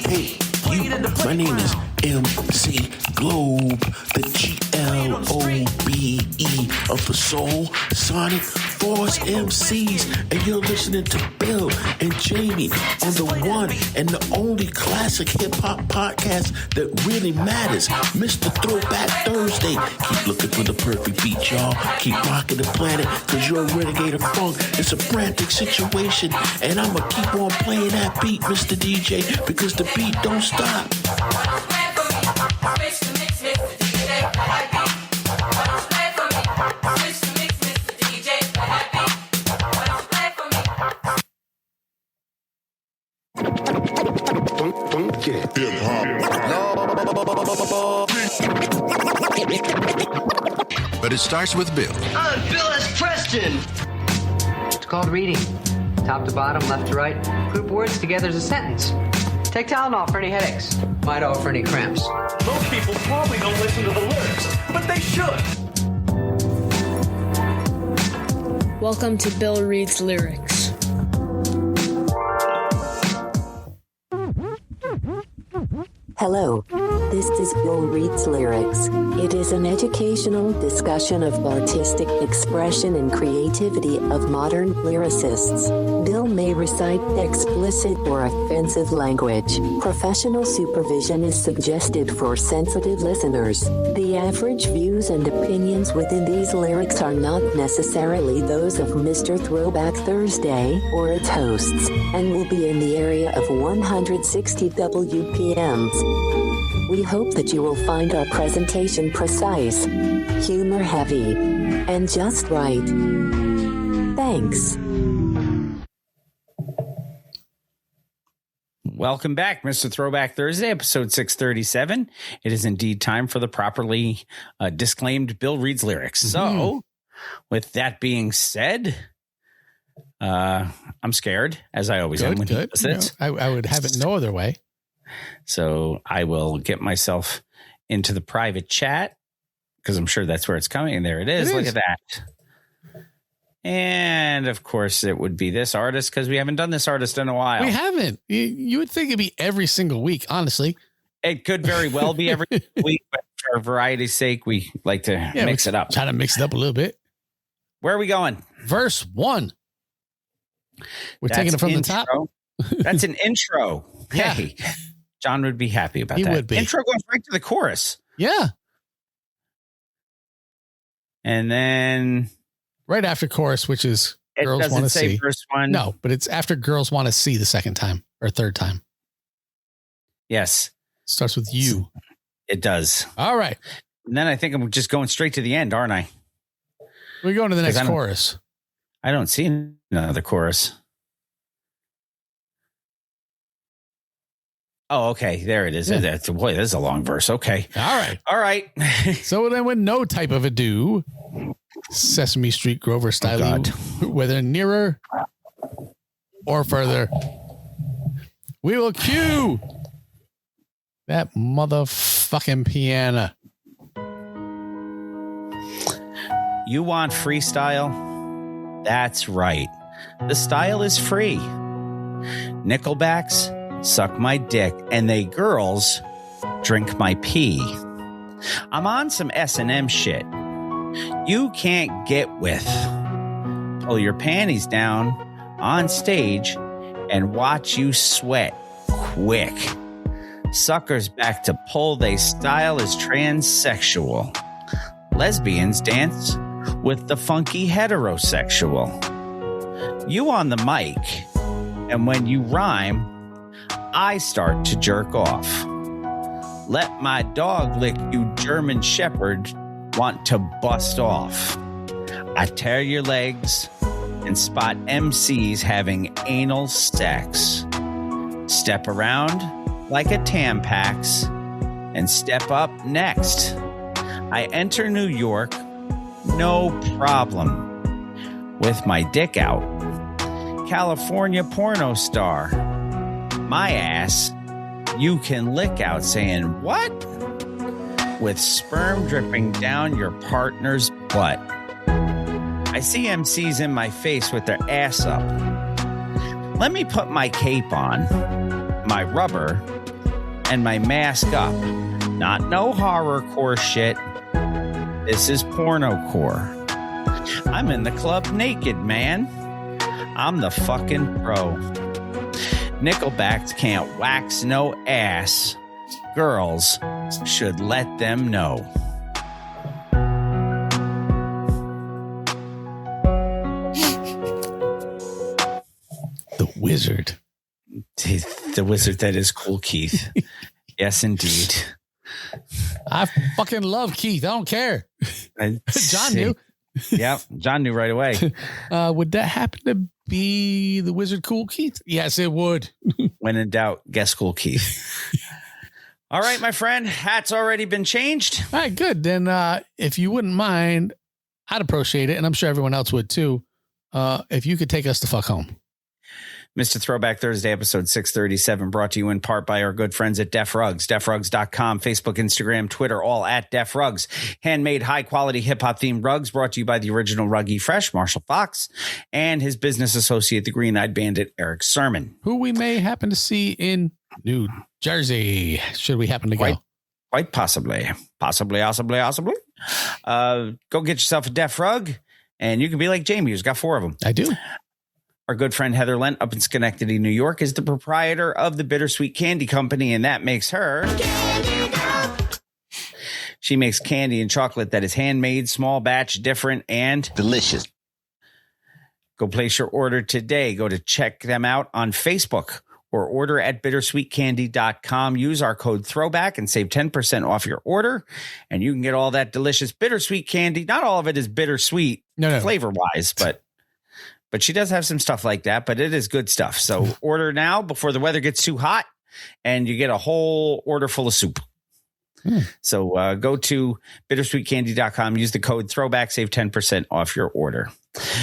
S2: Hey, my name is MC Globe, the GLOBE of the Soul Sonic Force MCs, and you're listening to Bill and Jamie on the one and the only classic hip-hop podcast that really matters, Mr. Throwback Thursday. Keep looking for the perfect beat, y'all. Keep rocking the planet, because you're a renegade of funk. It's a frantic situation, and I'm going to keep on playing that beat, Mr. DJ, because the beat don't stop.
S21: But it starts with Bill.
S22: I'm Bill S. Preston. It's called reading. Top to bottom, left to right. Group words together as a sentence. Take Tylenol for any headaches. Midol for any cramps.
S11: Most people probably don't listen to the lyrics, but they should.
S23: Welcome to Bill Reed's Lyrics.
S24: Hello, this is Bill Reed's Lyrics. It is an educational discussion of artistic expression and creativity of modern lyricists. Bill may recite explicit or offensive language. Professional supervision is suggested for sensitive listeners. The average views and opinions within these lyrics are not necessarily those of Mr. Throwback Thursday or its hosts, and will be in the area of 160 WPMs. We hope that you will find our presentation precise, humor heavy, and just right. Thanks.
S1: Welcome back, Mr. Throwback Thursday, episode 637. It is indeed time for the properly disclaimed Bill Reed's Lyrics. So, with that being said, I'm scared, as I always am when he does it.
S6: I would have it no other way.
S1: So I will get myself into the private chat because I'm sure that's where it's coming. And there it is. Look at that. And of course, it would be this artist because we haven't done this artist in a while.
S6: We haven't. You would think it'd be every single week, honestly.
S1: It could very well be every week, but for variety's sake, we like to mix it up.
S6: Try to mix it up a little bit.
S1: Where are we going?
S6: Verse 1. We're taking it from the top.
S1: That's an intro.
S6: Yeah.
S1: Hey, John would be happy about
S6: He
S1: that.
S6: would be.
S1: Intro goes right to the chorus.
S6: Yeah.
S1: And then
S6: right after chorus, which is
S1: it
S6: girls
S1: doesn't
S6: want to
S1: say
S6: see.
S1: First one.
S6: No, but it's after girls want to see the second time or third time.
S1: Yes.
S6: Starts with you.
S1: It does.
S6: All right.
S1: And then I think I'm just going straight to the end, aren't I?
S6: We're going to the next chorus.
S1: I don't see another chorus. Oh, okay. There it is.
S6: Yeah.
S1: Boy, this is a long verse. Okay.
S6: All right. So then with no type of ado, Sesame Street Grover style, whether nearer or further, we will cue that motherfucking piano.
S1: You want freestyle? That's right. The style is free. Nickelbacks suck my dick, and they girls drink my pee. I'm on some S&M shit you can't get with. Pull your panties down on stage and watch you sweat quick. Suckers back to pull, they style is transsexual. Lesbians dance with the funky heterosexual. You on the mic, and when you rhyme, I start to jerk off. Let my dog lick you, German Shepherd, want to bust off. I tear your legs and spot MCs having anal sex. Step around like a Tampax and step up next. I enter New York, no problem, with my dick out. California porno star. My ass, you can lick out saying, what? With sperm dripping down your partner's butt. I see MCs in my face with their ass up. Let me put my cape on, my rubber, and my mask up. Not no horrorcore shit. This is pornocore. I'm in the club naked, man. I'm the fucking pro. Nickelbacks can't wax no ass. Girls should let them know.
S6: The wizard.
S1: The wizard that is Cool Keith. Yes, indeed.
S6: I fucking love Keith. I don't care. John knew.
S1: Yeah, John knew right away.
S6: Would that happen to be the wizard Cool Keith? Yes, it would.
S1: When in doubt, guess Cool Keith. All right, my friend. Hat's already been changed.
S6: All right, good. Then if you wouldn't mind, I'd appreciate it, and I'm sure everyone else would too, if you could take us the fuck home.
S1: Mr. Throwback Thursday, episode 637, brought to you in part by our good friends at Def Rugs. DefRugs.com, Facebook, Instagram, Twitter, all at Def Rugs. Handmade, high-quality, hip-hop themed rugs brought to you by the original Ruggy Fresh, Marshall Fox, and his business associate, the Green-Eyed Bandit, Eric Sermon.
S6: Who we may happen to see in New Jersey, should we happen to go.
S1: Quite possibly. Possibly. Go get yourself a Def Rug, and you can be like Jamie, who's got 4 of them.
S6: I do.
S1: Our good friend Heather Lent up in Schenectady, New York, is the proprietor of the Bittersweet Candy Company, and that makes her... She makes candy and chocolate that is handmade, small batch, different, and... delicious. Go place your order today. Go to check them out on Facebook or order at bittersweetcandy.com. Use our code THROWBACK and save 10% off your order, and you can get all that delicious bittersweet candy. Not all of it is bittersweet flavor-wise, but she does have some stuff like that, but it is good stuff. So order now before the weather gets too hot and you get a whole order full of soup. So go to bittersweetcandy.com, use the code throwback, save 10% off your order.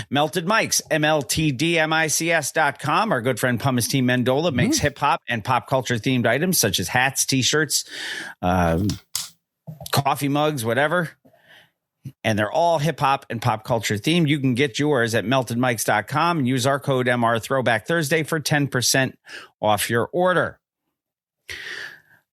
S1: Melted Mics, MLTDMICS.com. Our good friend Pumice T. Mendola makes hip hop and pop culture themed items such as hats, t-shirts, coffee mugs, whatever. And they're all hip hop and pop culture themed. You can get yours at meltedmics.com and use our code MR Throwback Thursday for 10% off your order.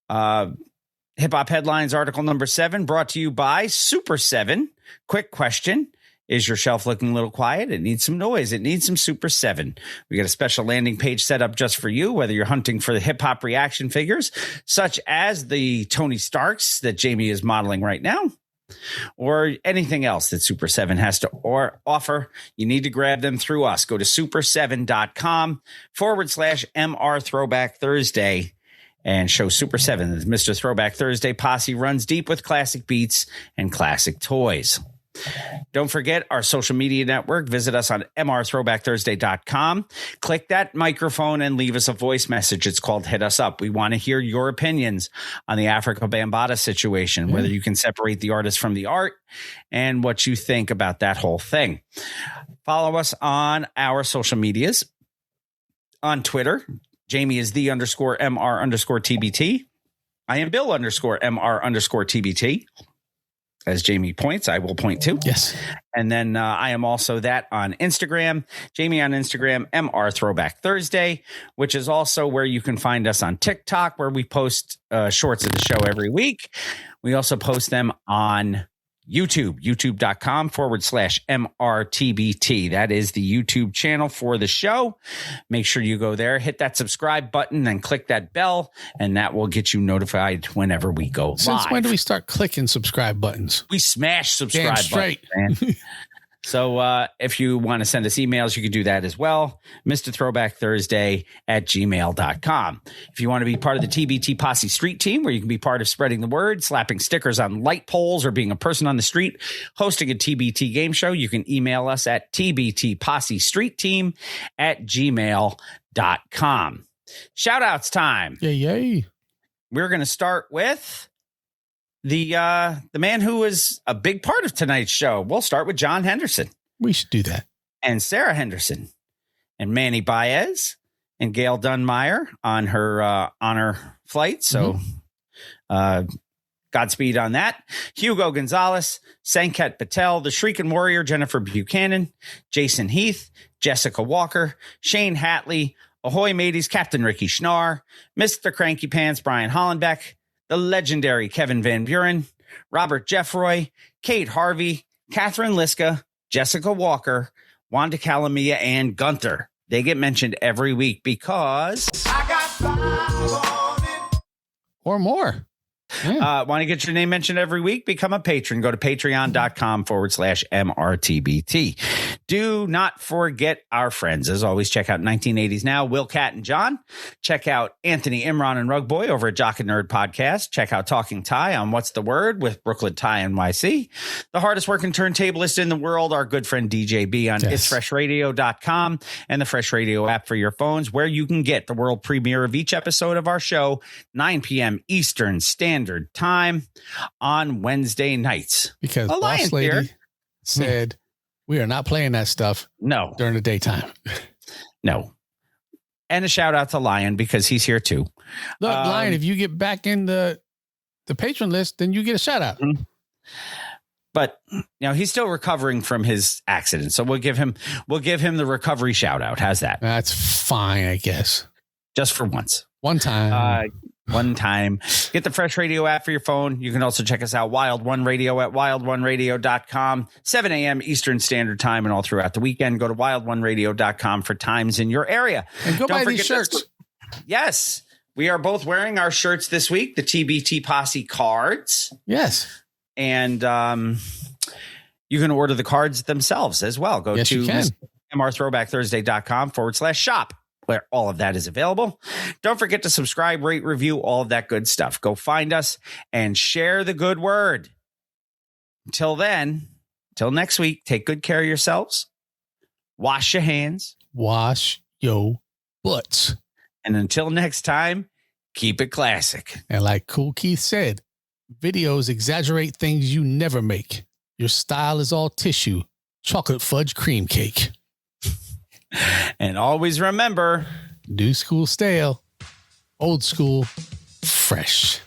S1: Hip Hop Headlines article number 7 brought to you by Super 7. Quick question. Is your shelf looking a little quiet? It needs some noise. It needs some Super 7. We got a special landing page set up just for you, whether you're hunting for the hip hop reaction figures, such as the Tony Starks that Jamie is modeling right now, or anything else that Super 7 has to offer. You need to grab them through us. Go to super7.com/MR Throwback Thursday. And show Super 7 that Mr. Throwback Thursday posse runs deep with classic beats and classic toys. Don't forget our social media network. Visit us on mrthrowbackthursday.com. Click that microphone and leave us a voice message. It's called Hit Us Up. We want to hear your opinions on the Africa Bambaataa situation, whether you can separate the artist from the art and what you think about that whole thing. Follow us on our social medias. On Twitter, Jamie is _MR_TBT. I am Bill _MR_TBT. As Jamie points, I will point too.
S6: Yes.
S1: And then I am also that on Instagram. Jamie on Instagram, MR Throwback Thursday, which is also where you can find us on TikTok, where we post shorts of the show every week. We also post them on YouTube, youtube.com/MRTBT. That is the YouTube channel for the show. Make sure you go there, hit that subscribe button, then click that bell, and that will get you notified whenever we go live.
S6: Since when do we start clicking subscribe buttons?
S1: We smash subscribe
S6: straight.
S1: buttons, man. So if you want to send us emails, you can do that as well. Mr. Throwback Thursday @gmail.com. If you want to be part of the TBT Posse Street Team, where you can be part of spreading the word, slapping stickers on light poles, or being a person on the street hosting a TBT game show, you can email us at tbtpossestreetteam@gmail.com. Shout outs time.
S6: Yay.
S1: We're going to start with the man who was a big part of tonight's show. We'll start with John Henderson.
S6: We should do that.
S1: And Sarah Henderson and Manny Baez and Gail Dunmeyer on her honor flight. So Godspeed on that. Hugo Gonzalez, Sanket Patel, the Shrieking Warrior, Jennifer Buchanan, Jason Heath, Jessica Walker, Shane Hatley, Ahoy Mateys, Captain Ricky Schnarr, Mr. Cranky Pants, Brian Hollenbeck, the legendary Kevin Van Buren, Robert Jeffroy, Kate Harvey, Catherine Liska, Jessica Walker, Wanda Calamia, and Gunther. They get mentioned every week because
S3: I got 5 on it.
S6: Or more.
S1: Want to get your name mentioned every week? Become a patron. Go to patreon.com/MRTBT. Do not forget our friends. As always, check out 1980s Now, Will, Cat, and John. Check out Anthony, Imran, and Rug Boy over at Jock and Nerd Podcast. Check out Talking Tie on What's the Word with Brooklyn Tie NYC. The hardest working turntablist in the world, our good friend DJB on itsfreshradio.com and the Fresh Radio app for your phones, where you can get the world premiere of each episode of our show, 9 p.m. Eastern Standard Time on Wednesday nights.
S6: Because
S1: Alliance
S6: Boss Lady
S1: here
S6: said we are not playing that stuff during the daytime.
S1: No. And a shout out to Lion because he's here too.
S6: Look, Lion, if you get back in the patron list, then you get a shout out.
S1: But he's still recovering from his accident, so we'll give him the recovery shout out. How's that?
S6: That's fine, I guess.
S1: Just for once.
S6: One time.
S1: One time. Get the Fresh Radio app for your phone. You can also check us out, Wild One Radio at wildoneradio.com, 7 a.m. Eastern Standard Time, and all throughout the weekend. Go to wildoneradio.com for times in your area.
S6: And go buy these shirts.
S1: Yes. We are both wearing our shirts this week, the TBT Posse cards.
S6: Yes.
S1: And you can order the cards themselves as well. Go to mrthrowbackthursday.com/shop. Where all of that is available. Don't forget to subscribe, rate, review, all of that good stuff. Go find us and share the good word. Until then, till next week, take good care of yourselves. Wash your hands.
S6: Wash your butts.
S1: And until next time, keep it classic.
S6: And like Cool Keith said, Videos exaggerate things you never make. Your style is all tissue. Chocolate fudge cream cake.
S1: And always remember,
S6: new school stale, old school fresh.